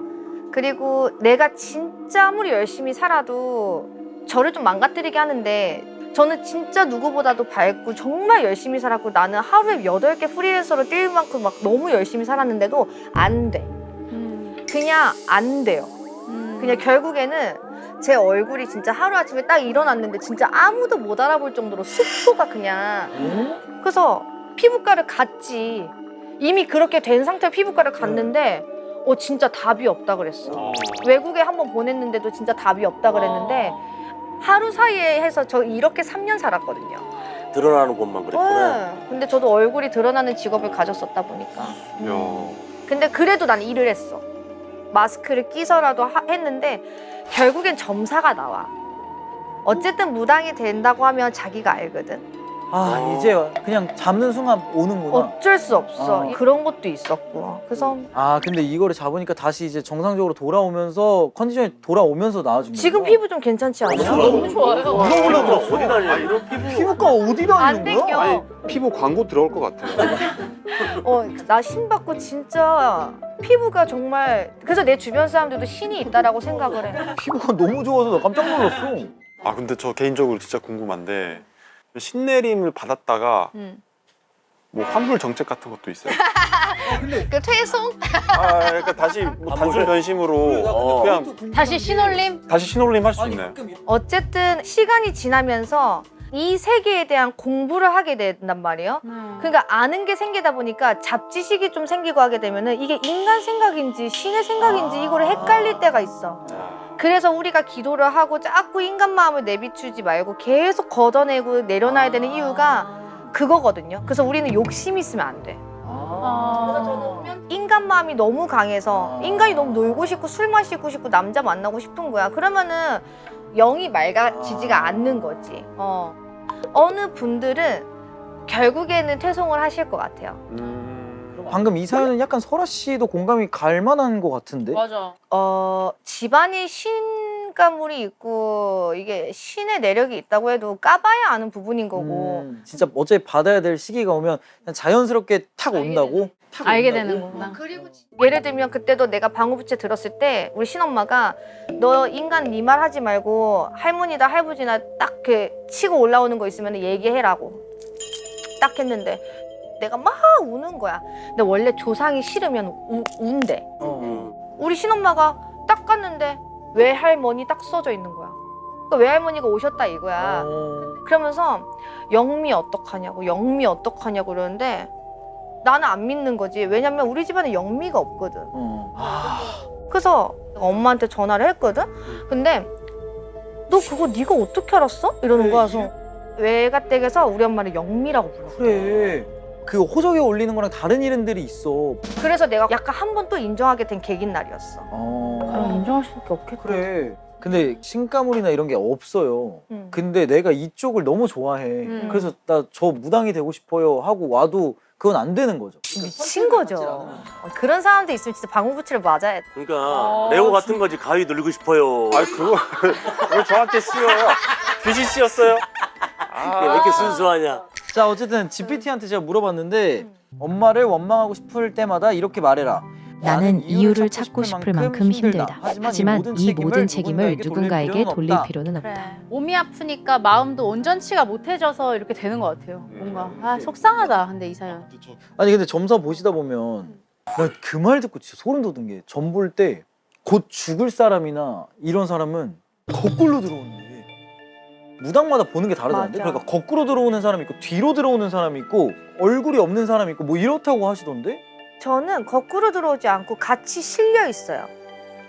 그리고 내가 진짜 아무리 열심히 살아도 저를 좀 망가뜨리게 하는데 저는 진짜 누구보다도 밝고 정말 열심히 살았고 나는 하루에 8개 프리랜서로 뛸 만큼 막 너무 열심히 살았는데도 안 돼. 그냥 안 돼요. 그냥 결국에는 제 얼굴이 진짜 하루아침에 딱 일어났는데 진짜 아무도 못 알아볼 정도로 숙소가 그냥 그래서 피부과를 갔지. 이미 그렇게 된 상태로 피부과를 갔는데 진짜 답이 없다 그랬어. 외국에 한번 보냈는데도 진짜 답이 없다 그랬는데 하루 사이에 해서 저 이렇게 3년 살았거든요. 드러나는 곳만 그랬구나. 근데 저도 얼굴이 드러나는 직업을 가졌었다 보니까. 야. 근데 그래도 난 일을 했어. 마스크를 끼서라도 했는데 결국엔 점사가 나와. 어쨌든 무당이 된다고 하면 자기가 알거든. 이제 그냥 잡는 순간 오는구나. 어쩔 수 없어. 아. 그런 것도 있었고. 그래서 근데 이거를 잡으니까 다시 이제 정상적으로 돌아오면서 컨디션이 돌아오면서 나아진 거예요. 지금 피부 좀 괜찮지 않아요? 너무 좋아요. 물어보려고 어디 다녀? 이런 피부과 어디 안 다니는 거야? 땡겨. 아니 피부 광고 들어올 것 같아요. 나 신 받고 진짜 피부가 정말 그래서 내 주변 사람들도 신이 있다라고 생각을 해. 피부가 너무 좋아서 나 깜짝 놀랐어. 아 근데 저 개인적으로 진짜 궁금한데 신내림을 받았다가 뭐 환불 정책 같은 것도 있어요? 그 퇴송? 그러니까 다시 뭐 단순 변심으로 그냥 다시 신올림? 다시 신올림 할 수 있나요? 어쨌든 시간이 지나면서 이 세계에 대한 공부를 하게 된단 말이에요. 그러니까 아는 게 생기다 보니까 잡지식이 좀 생기고 하게 되면은 이게 인간 생각인지 신의 생각인지 이거를 헷갈릴 때가 있어. 그래서 우리가 기도를 하고 자꾸 인간 마음을 내비추지 말고 계속 걷어내고 내려놔야 되는 이유가 그거거든요. 그래서 우리는 욕심이 있으면 안 돼. 인간 마음이 너무 강해서 인간이 너무 놀고 싶고 술 마시고 싶고 남자 만나고 싶은 거야. 그러면은 영이 맑아지지가 않는 거지. 어느 분들은 결국에는 퇴송을 하실 것 같아요. 방금 이 사연은 약간 설아 씨도 공감이 갈 만한 것 같은데? 맞아. 집안이 신 신가물이 있고 이게 신의 내력이 있다고 해도 까봐야 아는 부분인 거고. 진짜 어차피 받아야 될 시기가 오면 그냥 자연스럽게 탁 온다고? 탁 알게 온다고? 되는 거구나. 예를 들면 그때도 내가 방어부채 들었을 때 우리 친엄마가 너 인간 네 말 하지 말고 할머니다 할아버지나 딱 그 치고 올라오는 거 있으면 얘기해라고 딱 했는데 내가 막 우는 거야. 근데 원래 조상이 싫으면 운대. 우리 친엄마가 딱 갔는데 외할머니 딱 써져 있는 거야. 그러니까 외할머니가 오셨다 이거야. 그러면서 영미 어떡하냐고 영미 어떡하냐고 그러는데 나는 안 믿는 거지. 왜냐면 우리 집안에 영미가 없거든. 그래서 엄마한테 전화를 했거든. 근데 너 그거 네가 어떻게 알았어? 이러는 거야. 그래서 외가댁에서 우리 엄마를 영미라고 불렀어. 그래. 그 호적에 올리는 거랑 다른 이름들이 있어. 그래서 내가 약간 한 번 또 인정하게 된 계긴 날이었어. 그럼 인정할 수밖에 없겠다. 그래. 근데 신가물이나 이런 게 없어요. 응. 근데 내가 이쪽을 너무 좋아해. 그래서 나 저 무당이 되고 싶어요 하고 와도 그건 안 되는 거죠. 미친 거죠. 그런 사람도 있으면 진짜 방울부치를 맞아야 돼. 그러니까 레오 같은 거지. 가위 늘리고 싶어요. 아 그거 왜 저한테 씌워요? 귀신 씨였어요? 왜 이렇게 순수하냐? 자 어쨌든 GPT한테 제가 물어봤는데 엄마를 원망하고 싶을 때마다 이렇게 말해라. 나는 이유를 찾고 싶을 만큼 힘들다. 하지만 이 모든 책임을 누군가에게 돌릴 필요는 없다. 그래. 몸이 아프니까 마음도 온전치가 못해져서 이렇게 되는 것 같아요. 뭔가 속상하다. 근데 이 사연. 아니 근데 점사 보시다 보면 나 그 말 듣고 진짜 소름 돋은 게 점 볼 때 곧 죽을 사람이나 이런 사람은 거꾸로 들어오는 게 무당마다 보는 게 다르다는데. 맞아. 그러니까 거꾸로 들어오는 사람이 있고 뒤로 들어오는 사람이 있고 얼굴이 없는 사람이 있고 뭐 이렇다고 하시던데. 저는 거꾸로 들어오지 않고 같이 실려 있어요.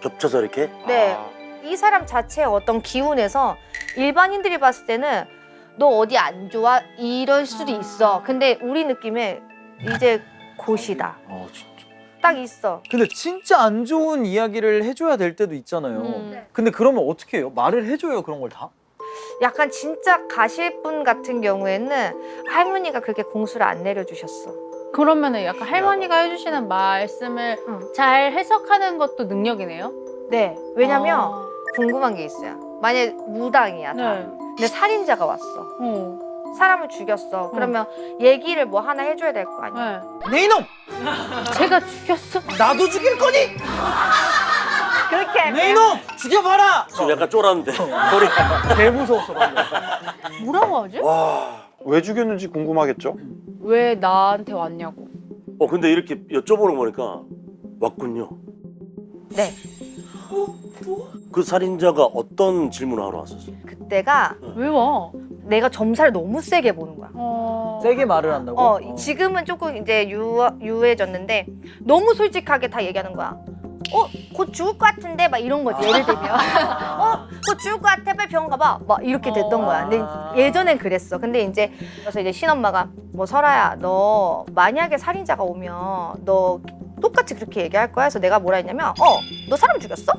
겹쳐서 이렇게? 네. 이 사람 자체의 어떤 기운에서 일반인들이 봤을 때는 너 어디 안 좋아? 이럴 수도 있어. 근데 우리 느낌에 이제 곧이다. 아 진짜. 딱 있어. 근데 진짜 안 좋은 이야기를 해줘야 될 때도 있잖아요. 근데 그러면 어떻게 해요? 말을 해줘요 그런 걸 다? 약간 진짜 가실 분 같은 경우에는 할머니가 그렇게 공수를 안 내려주셨어. 그러면은 약간 할머니가 해주시는 말씀을 잘 해석하는 것도 능력이네요. 네. 왜냐면 궁금한 게 있어요. 만약에 무당이야 다. 네. 근데 살인자가 왔어. 사람을 죽였어. 그러면 얘기를 뭐 하나 해줘야 될 거 아니야. 네. 네 이놈! 제가 죽였어? 나도 죽일 거니? 그렇게 네 이놈! 죽여봐라! 지금 약간 쫄았는데. 소리가. 개 무서웠어 방금. 뭐라고 하지? 와 왜 죽였는지 궁금하겠죠? 왜 나한테 왔냐고. 근데 이렇게 여쭤보는 거 보니까 왔군요. 네. 그 살인자가 어떤 질문을 하러 왔었어? 그때가 왜 와? 내가 점사를 너무 세게 보는 거야. 세게 말을 한다고? 지금은 조금 이제 유해졌는데 너무 솔직하게 다 얘기하는 거야. 곧 죽을 것 같은데 막 이런 거지. 예를 들면 곧 죽을 것 같아 빨리 병원 가봐 막 이렇게 됐던 거야. 근데 예전엔 그랬어. 근데 이제 그래서 이제 신엄마가 뭐 설아야 너 만약에 살인자가 오면 너 똑같이 그렇게 얘기할 거야. 해서 내가 뭐라 했냐면 너 사람 죽였어?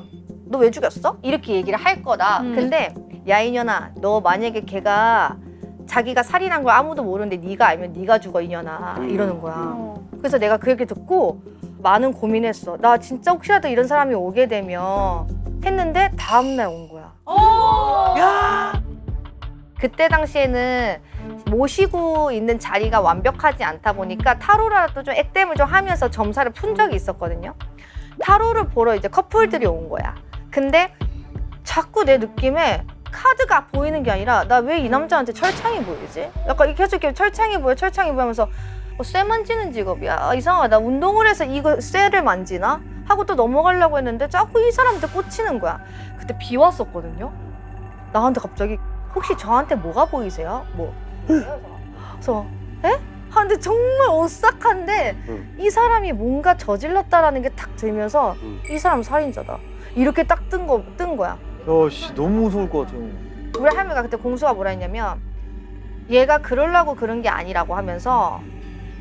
너 왜 죽였어? 이렇게 얘기를 할 거다. 근데 야 이년아 너 만약에 걔가 자기가 살인한 걸 아무도 모르는데 네가 알면 네가 죽어 이년아 이러는 거야. 그래서 내가 그 얘기 듣고 많은 고민했어. 나 진짜 혹시라도 이런 사람이 오게 되면 했는데 다음날 온 거야. 야! 그때 당시에는 모시고 있는 자리가 완벽하지 않다 보니까 타로라도 좀 액땜을 좀 하면서 점사를 푼 적이 있었거든요. 타로를 보러 이제 커플들이 온 거야. 근데 자꾸 내 느낌에 카드가 보이는 게 아니라 나 왜 이 남자한테 철창이 보이지? 약간 계속 이렇게 철창이 보여 하면서 쇠 만지는 직업이야. 이상하다. 나 운동을 해서 이거 쇠를 만지나? 하고 또 넘어가려고 했는데 자꾸 이 사람한테 꽂히는 거야. 그때 비 왔었거든요. 나한테 갑자기 혹시 저한테 뭐가 보이세요? 뭐. 그래서 에? 하는데 정말 오싹한데 이 사람이 뭔가 저질렀다라는 게 딱 들면서 이 사람 살인자다. 이렇게 딱 뜬 거야. 야씨 너무 무서울 것 같아요. 우리 할머니가 그때 공수가 뭐라 했냐면 얘가 그러려고 그런 게 아니라고 하면서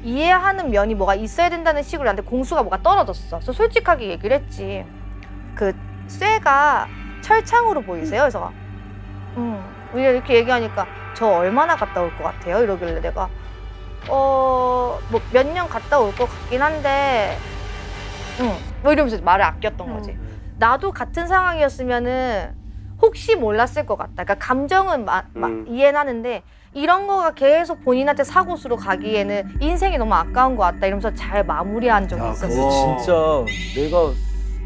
이해하는 면이 뭐가 있어야 된다는 식으로 나한테 공수가 뭐가 떨어졌어. 그래서 솔직하게 얘기를 했지. 그 쇠가 철창으로 보이세요? 그래서 우리가 이렇게 얘기하니까 저 얼마나 갔다 올 것 같아요? 이러길래 내가 뭐 몇 년 갔다 올 것 같긴 한데 뭐 이러면서 말을 아꼈던 거지. 나도 같은 상황이었으면은 혹시 몰랐을 것 같다. 그러니까 감정은 이해는 하는데 이런 거가 계속 본인한테 사고수로 가기에는 인생이 너무 아까운 것 같다 이러면서 잘 마무리한 적이 야, 있었어. 근데 진짜 내가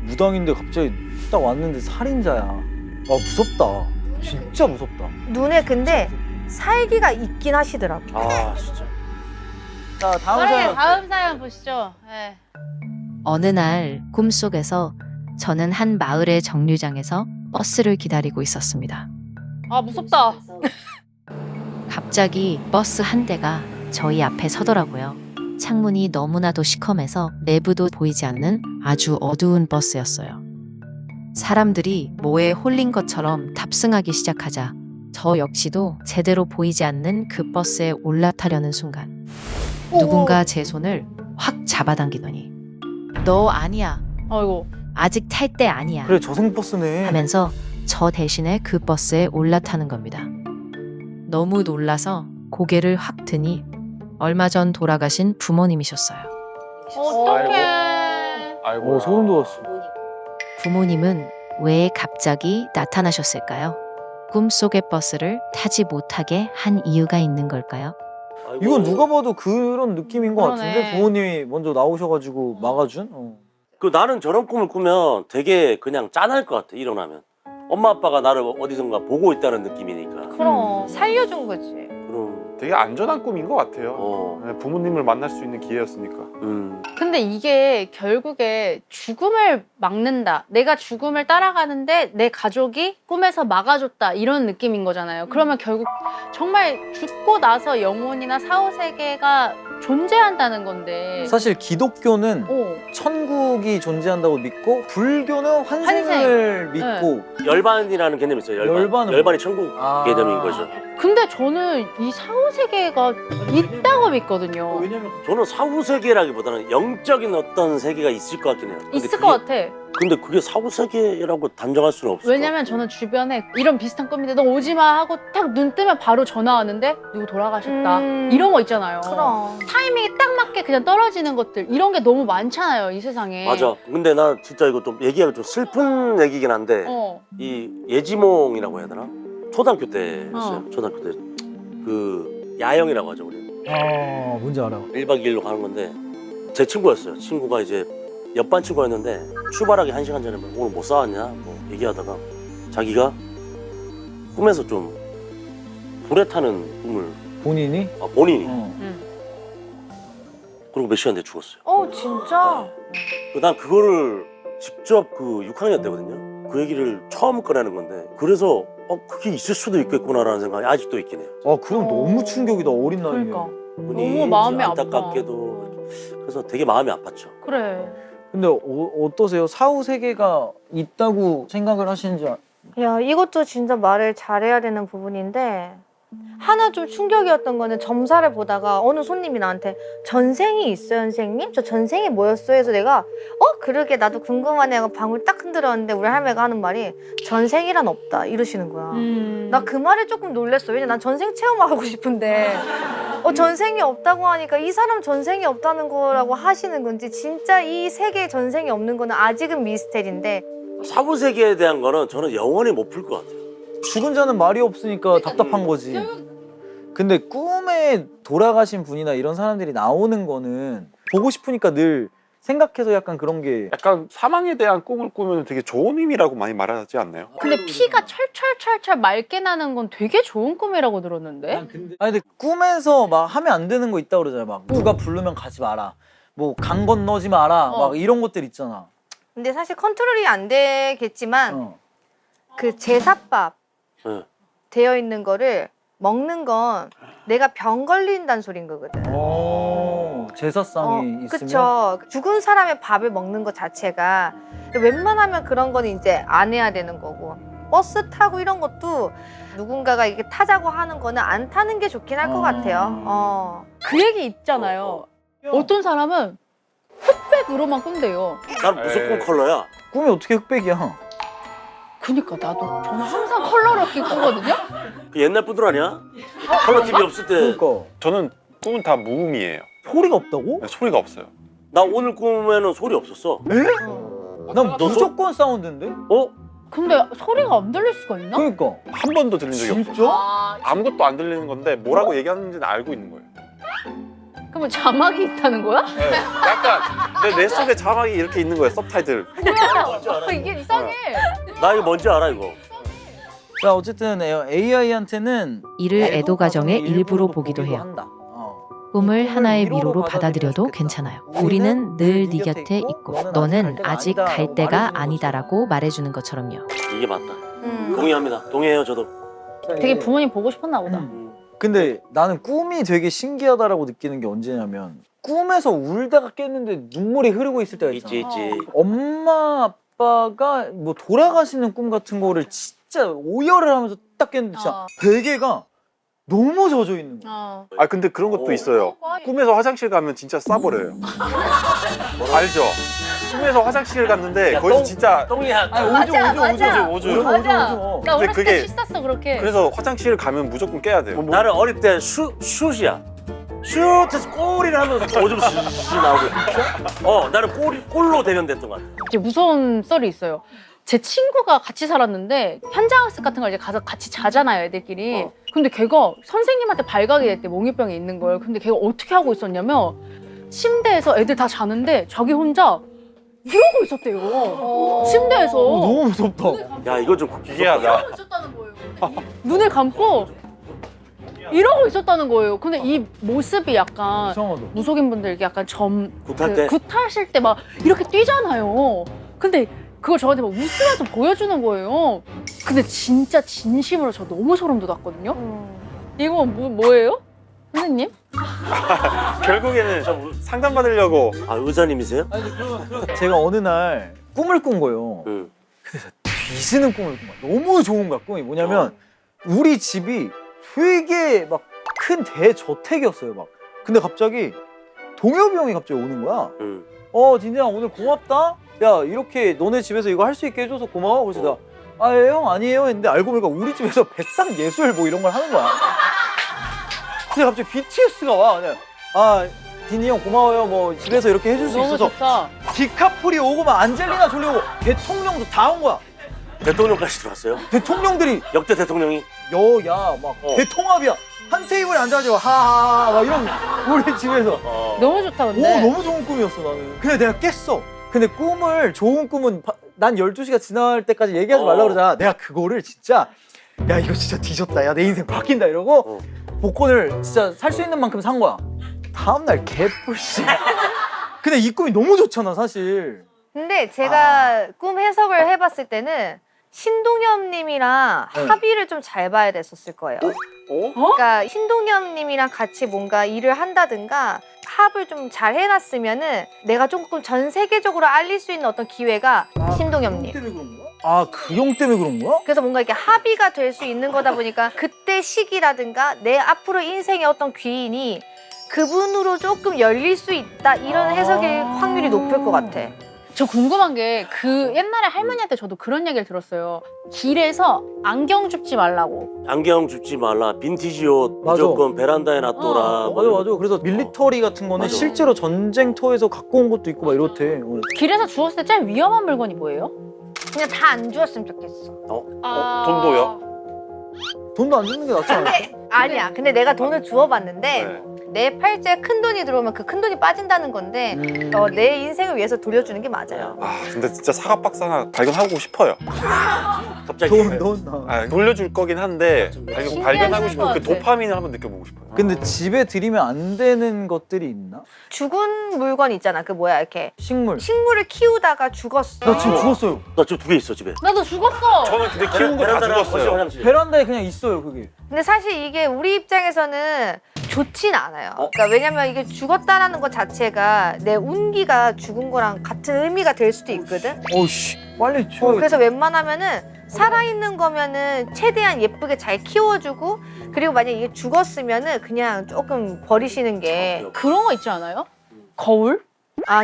무당인데 갑자기 딱 왔는데 살인자야. 아, 무섭다. 진짜 무섭다. 눈에 근데 살기가 있긴 하시더라고. 아 진짜. 자, 다음 그래, 사연. 다음 사연 보시죠. 네. 어느 날 꿈속에서 저는 한 마을의 정류장에서 버스를 기다리고 있었습니다. 아 무섭다. 갑자기 버스 한 대가 저희 앞에 서더라고요. 창문이 너무나도 시커매서 내부도 보이지 않는 아주 어두운 버스였어요. 사람들이 뭐에 홀린 것처럼 탑승하기 시작하자 저 역시도 제대로 보이지 않는 그 버스에 올라타려는 순간 누군가 제 손을 확 잡아당기더니 너 아니야. 아이고. 아직 탈 때 아니야. 그래, 저승버스네. 하면서 저 대신에 그 버스에 올라타는 겁니다. 너무 놀라서 고개를 확 드니 얼마 전 돌아가신 부모님이셨어요. 어떡해. 아이고. 소름 돋았어. 부모님은 왜 갑자기 나타나셨을까요? 꿈속의 버스를 타지 못하게 한 이유가 있는 걸까요? 아이고. 이건 누가 봐도 그런 느낌인 것 그러네. 같은데 부모님이 먼저 나오셔가지고 막아준? 그 나는 저런 꿈을 꾸면 되게 그냥 짠할 것 같아. 일어나면 엄마 아빠가 나를 어디선가 보고 있다는 느낌이니까. 그럼 살려준 거지. 그럼 되게 안전한 꿈인 것 같아요. 어. 네, 부모님을 만날 수 있는 기회였으니까. 근데 이게 결국에 죽음을 막는다. 내가 죽음을 따라가는데 내 가족이 꿈에서 막아줬다. 이런 느낌인 거잖아요. 그러면 결국 정말 죽고 나서 영혼이나 사후세계가 존재한다는 건데. 사실 기독교는 어. 천국이 존재한다고 믿고 불교는 환생을 믿고 열반이라는 개념이 있어요. 열반은 열반이 천국 아. 개념인 거죠. 근데 저는 이 사후세계가 있다고 믿거든요. 왜냐면 저는 사후 세계라기보다는 영적인 어떤 세계가 있을 것 같긴 해요. 근데 있을 그게- 것 같아. 근데 그게 사후 세계라고 단정할 수는 없을 것 왜냐면 저는 주변에 이런 비슷한 꿈인데 너 오지 마 하고 딱 눈 뜨면 바로 전화 왔는데 누구 돌아가셨다. 이런 거 있잖아요. 그럼. 타이밍이 딱 맞게 그냥 떨어지는 것들 이런 게 너무 많잖아요 이 세상에. 맞아. 근데 나 진짜 이거 좀 얘기하기 좀 슬픈 얘기긴 한데 이 예지몽이라고 해야 되나? 초등학교 때였어요. 초등학교 때 그 야영이라고 하죠 우리. 아 뭔지 알아. 1박 2일로 가는 건데 제 친구였어요. 친구가 이제 옆반 친구였는데 출발하기 1시간 전에 뭐 오늘 못 싸웠냐 뭐 얘기하다가 자기가 꿈에서 좀 불에 타는 꿈을 본인이? 본인이 음. 그리고 몇 시간 뒤에 죽었어요. 진짜? 난 그거를 직접 그 6학년 때거든요. 그 얘기를 처음 꺼내는 건데 그래서 그게 있을 수도 있겠구나라는 생각이 아직도 있긴 해요. 아 그럼 너무 충격이다 어린 나이에. 그러니까. 분이 너무 마음이 안타깝게도 그래서 되게 마음이 아팠죠. 그래. 근데 어떠세요? 사후 세계가 있다고 생각을 하시는지 야, 이것도 진짜 말을 잘해야 되는 부분인데 하나 좀 충격이었던 거는 점사를 보다가 어느 손님이 나한테 전생이 있어요, 선생님? 저 전생이 뭐였어요? 해서 내가 그러게 나도 궁금하네 하고 방울 딱 흔들었는데 우리 할매가 하는 말이 전생이란 없다 이러시는 거야. 나 그 말에 조금 놀랬어. 왜냐면 난 전생 체험하고 싶은데 전생이 없다고 하니까 이 사람 전생이 없다는 거라고 하시는 건지 진짜 이 세계에 전생이 없는 거는 아직은 미스테리인데 사후 세계에 대한 거는 저는 영원히 못 풀 것 같아요. 죽은 자는 말이 없으니까 답답한 거지. 근데 꿈에 돌아가신 분이나 이런 사람들이 나오는 거는 보고 싶으니까 늘 생각해서 약간 그런 게 약간 사망에 대한 꿈을 꾸면 되게 좋은 의미라고 많이 말하지 않나요? 근데 피가 철철철철 맑게 나는 건 되게 좋은 꿈이라고 들었는데. 아니 근데 꿈에서 막 하면 안 되는 거 있다 그러잖아요. 막 누가 부르면 가지 마라. 뭐 강 건너지 마라. 막 이런 것들 있잖아. 근데 사실 컨트롤이 안 되겠지만 그 제사밥 네. 되어 있는 거를 먹는 건 내가 병 걸린다는 소린 거거든. 제사상이 있으면 그쵸. 죽은 사람의 밥을 먹는 것 자체가 웬만하면 그런 거는 이제 안 해야 되는 거고 버스 타고 이런 것도 누군가가 이렇게 타자고 하는 거는 안 타는 게 좋긴 할 것 같아요. 그 얘기 있잖아요. 어떤 사람은 흑백으로만 꾼대요. 난 무조건 컬러야. 꿈이 어떻게 흑백이야? 그니까 나도 저는 항상 컬러를 끼고 꾸거든요. 그 옛날 분들 아니야? 컬러 TV 없을 때 나 그러니까 저는 꿈은 다 무음이에요. 소리가 없다고? 네, 소리가 없어요. 오늘 꿈에는 소리 없었어. 난 무조건 사운드인데? 근데 소리가 안 들릴 수가 있나? 그러니까 한 번도 들린 적이 없어. 진짜? 아무것도 안 들리는 건데 뭐라고 얘기하는지는 알고 있는 거예요. 그러면 자막이 있다는 거야? 네. 약간 내 속에 자막이 이렇게 있는 거예요. 서브타이틀. 뭐야? 이게 이상해. 나 이거 뭔지 알아 이거. 자 어쨌든 AI한테는 이를 애도 가정의 일부로 보기도 해요. 한다. 꿈을 하나의 위로로 받아들여도 괜찮아요. 우리는 늘 네 곁에 있고 너는 아직 갈 때가 아니다라고 말해주는 것처럼요. 이게 맞다. 동의합니다. 동의해요 저도. 되게 부모님 보고 싶었나 보다. 근데 나는 꿈이 되게 신기하다라고 느끼는 게 언제냐면 꿈에서 울다가 깼는데 눈물이 흐르고 있을 때가 있잖아. 있지. 엄마 아빠가 뭐 돌아가시는 꿈 같은 거를 진짜 오열을 하면서 딱 깼는데 진짜 베개가 너무 젖어 있는 거야. 아 근데 그런 것도 있어요. 꿈에서 화장실 가면 진짜 싸버려요. 알죠? 꿈에서 화장실 갔는데 거기서 진짜 똥이야. 오죠. 맞아. 나 근데 어렸을 때 그게- 씻었어 그렇게. 그래서 화장실 가면 무조건 깨야 돼요. 나는 어릴 때 슛이야. 슛해서 골이를 하면서 오줌 씨 나오고. 나는 골로 대변됐던 것 같아. 이제 무서운 썰이 있어요. 제 친구가 같이 살았는데 현장학습 같은 걸 이제 가서 같이 자잖아요, 애들끼리. 근데 걔가 선생님한테 발각이 됐대, 몽유병이 있는 걸. 근데 걔가 어떻게 하고 있었냐면 침대에서 애들 다 자는데 자기 혼자 이러고 있었대요. 침대에서. 너무 무섭다. 야 이거 좀 기괴하다. 있었다는 거예요. 눈을 감고 이러고 있었다는 거예요. 근데 이 모습이 약간 이상하다. 무속인 분들 약간 굿할 때? 굿하실 때 막 이렇게 뛰잖아요. 근데 그걸 저한테 막 웃으면서 보여주는 거예요. 근데 진짜 진심으로 저 너무 소름 돋았거든요. 이거 뭐예요? 선생님? 결국에는 상담 받으려고 아 의사님이세요? 제가 어느 날 꿈을 꾼 거예요. 응. 뒤지는 꿈을 꾼 거야. 너무 좋은 거야. 꿈이 뭐냐면 우리 집이 되게 막 큰 대저택이었어요. 막. 근데 갑자기 동엽이 형이 갑자기 오는 거야. 응. 진재야 오늘 고맙다. 야 이렇게 너네 집에서 이거 할 수 있게 해줘서 고마워. 그래서 내가 형 아니에요 했는데 알고 보니까 우리 집에서 백상 예술 뭐 이런 걸 하는 거야. 근데 갑자기 BTS가 와. 그냥, 디니 형 고마워요. 뭐 집에서 이렇게 해줄 수 너무 있어서. 좋다. 디카프리 오고 막 안젤리나 졸리 오고 대통령도 다 온 거야. 대통령까지 들어왔어요? 대통령들이 역대 대통령이? 여야 막 대통합이야. 한 테이블에 앉아가지고 하하하 막 이런 우리 집에서. 너무 좋다 근데. 너무 좋은 꿈이었어 나는. 근데 내가 깼어. 근데 좋은 꿈은 난 12시가 지날 때까지 얘기하지 말라 그러잖아. 내가 그거를 진짜 야 이거 진짜 뒤졌다. 야 내 인생 바뀐다 이러고 복권을 진짜 살 수 있는 만큼 산 거야. 다음날 개뿔씨. 근데 이 꿈이 너무 좋잖아 사실. 근데 제가 꿈 해석을 해봤을 때는 신동엽님이랑 네. 합의를 좀 잘 봐야 됐었을 거예요. 그러니까 신동엽님이랑 같이 뭔가 일을 한다든가 합을 좀 잘 해놨으면은 내가 조금 전 세계적으로 알릴 수 있는 어떤 기회가 신동엽님. 때문에 그런 거야? 그 형 때문에 그런 거야? 그래서 뭔가 이렇게 합의가 될 수 있는 거다 보니까 그때 시기라든가 내 앞으로 인생의 어떤 귀인이 그분으로 조금 열릴 수 있다 이런 해석의 확률이 높을 것 같아. 저 궁금한 게 그 옛날에 할머니한테 저도 그런 얘기를 들었어요. 길에서 안경 줍지 말라고. 안경 줍지 말라. 빈티지 옷 맞아. 무조건 베란다에 놔둬라. 맞아. 그래서 밀리터리 같은 거는 맞아. 실제로 전쟁터에서 갖고 온 것도 있고 막 이렇대. 길에서 주웠을 때 제일 위험한 물건이 뭐예요? 그냥 다 안 주었으면 좋겠어. 돈도요? 돈도 안 주는 게 낫지 않아? 근데 아니야. 근데 내가 돈을 주워봤는데 네. 내 팔자에 큰 돈이 들어오면 그 큰 돈이 빠진다는 건데 내 인생을 위해서 돌려주는 게 맞아요. 근데 진짜 사과박스 하나 발견하고 싶어요. 갑자기 돈. 돌려줄 거긴 한데 발견하고 싶은 그 것 같아. 도파민을 한번 느껴보고 싶어요. 근데 집에 들이면 안 되는 것들이 있나? 죽은 물건 있잖아. 그 뭐야 이렇게 식물. 식물을 키우다가 죽었어. 나 지금 죽었어요. 나 지금 2개 있어 집에. 나도 죽었어. 저는 근데 키운 거 다 베란다랑 거실, 죽었어요. 화장실. 베란다에 그냥 있어요 그게. 근데 사실 이게 우리 입장에서는 좋진 않아요. 그러니까 왜냐면 이게 죽었다라는 것 자체가 내 운기가 죽은 거랑 같은 의미가 될 수도 있거든. 어우씨 빨리 치워. 그래서 웬만하면은 살아있는 거면은 최대한 예쁘게 잘 키워주고 그리고 만약 이게 죽었으면은 그냥 조금 버리시는 게. 그런 거 있지 않아요? 거울?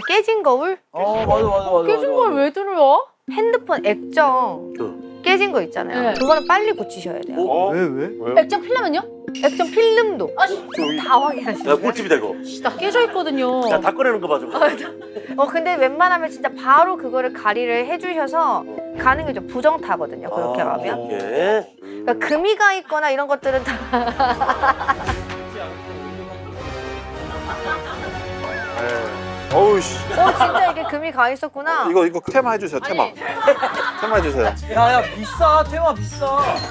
깨진 거울? 맞아. 깨진 걸 왜 들어요? 핸드폰 액정 깨진 거 있잖아요. 네. 그거는 빨리 고치셔야 돼요. 왜? 왜요? 액정 필라면요? 액정 필름도 다 확인하시죠. 야, 꿀집이 되고. 나 깨져 있거든요. 야, 다 꺼내는 거 봐, 좀. 근데 웬만하면 진짜 바로 그거를 가리를 해주셔서 가는 게 좀 부정타거든요. 그렇게 하면. 이렇게. 그러니까 금이 가 있거나 이런 것들은 다 어우 씨. 진짜 이게 금이 가 있었구나. 이거 테마 해주세요. 테마. 아니. 테마 해주세요. 야야 비싸 테마 비싸.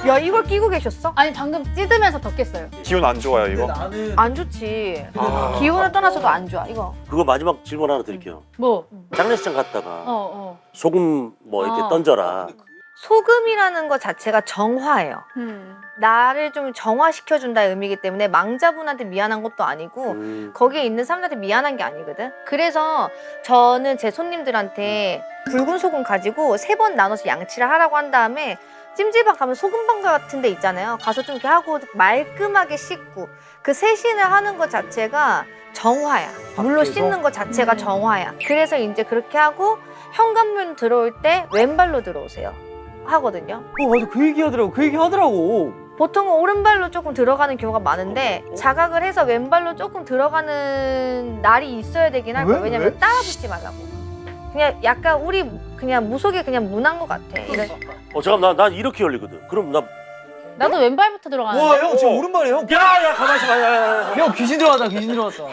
야 이걸 끼고 계셨어? 아니 방금 찢으면서 더 깼어요. 기운 안 좋아요 근데 이거. 나는 안 좋지. 아. 기운을 떠나서도 안 좋아 이거. 그거 마지막 질문 하나 드릴게요. 뭐? 장례식장 갔다가 어. 소금 뭐 이렇게 어. 던져라. 소금이라는 것 자체가 정화예요. 나를 좀 정화시켜준다의 의미이기 때문에 망자분한테 미안한 것도 아니고 거기에 있는 사람들한테 미안한 게 아니거든. 그래서 저는 제 손님들한테 붉은 소금 가지고 3번 나눠서 양치를 하라고 한 다음에 찜질방 가면 소금방 같은 데 있잖아요. 가서 좀 이렇게 하고 말끔하게 씻고 그 세신을 하는 것 자체가 정화야. 물로 밖에서? 씻는 것 자체가 정화야. 그래서 이제 그렇게 하고 현관문 들어올 때 왼발로 들어오세요. 하거든요. 맞아 그 얘기 하더라고 그 얘기 하더라고. 보통은 오른발로 조금 들어가는 경우가 많은데 자각을 해서 왼발로 조금 들어가는 날이 있어야 되긴 할 거예요. 왜? 왜냐면 왜? 따라붙지 말라고. 그냥 약간 우리 그냥 무속에 그냥 문한 것 같아. 이런. 잠깐, 난 이렇게 열리거든. 그럼 나. 나도 왼발부터 들어가는데. 와 형 지금 오른발이야 형. 야, 가만히 있어 봐. 야. 형 귀신 들어왔다 귀신 들어왔다.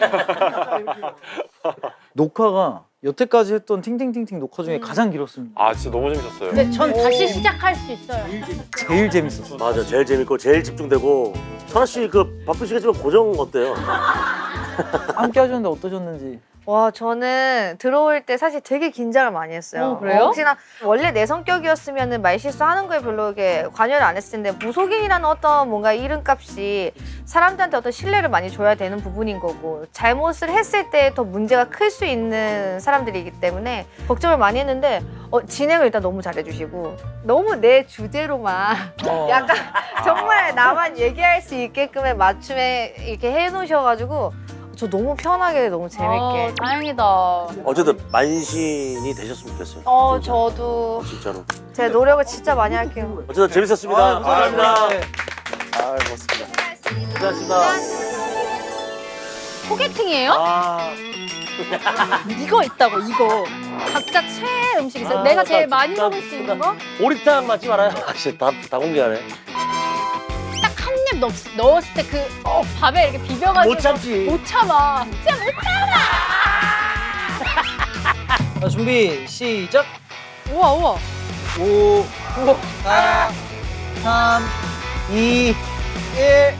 녹화가 여태까지 했던 팅팅팅팅 녹화 중에 가장 길었습니다. 아 진짜 너무 재밌었어요. 근데 전 다시 시작할 수 있어요. 제일 재밌었어. 맞아, 제일 재밌고 제일 집중되고. 선아 씨 그 바쁘시겠지만 고정 어때요? 함께 하셨는데 어떠셨는지. 와 저는 들어올 때 사실 되게 긴장을 많이 했어요. 그래요? 혹시나 원래 내 성격이었으면 말실수하는 거에 별로 이렇게 관여를 안 했을 텐데 무속인이라는 어떤 뭔가 이름값이 사람들한테 어떤 신뢰를 많이 줘야 되는 부분인 거고 잘못을 했을 때 더 문제가 클 수 있는 사람들이기 때문에 걱정을 많이 했는데 진행을 일단 너무 잘해주시고 너무 내 주제로만 약간 정말 나만 얘기할 수 있게끔의 맞춤에 이렇게 해놓으셔가지고 저 너무 편하게 너무 재밌게. 다행이다. 어쨌든 만신이 되셨으면 좋겠어요. 저도 진짜로. 제 노력을 진짜 많이 할게요. 어쨌든 재밌었습니다. 감사합니다. 아 고맙습니다. 고생하셨습니다. 소개팅이에요? 아, 이거 있다고 이거. 각자 최애 음식 있어요. 내가 제일 많이 먹을 수 있는 거? 오리탕 맞지 말아요. 아씨, 다 공개하네. 딱 한 입 넣었을 때 그 밥에 이렇게 비벼가지고 못 참지. 못 참아. 진짜 못 자 준비 시작. 우와 우와. 5 4 3 2 1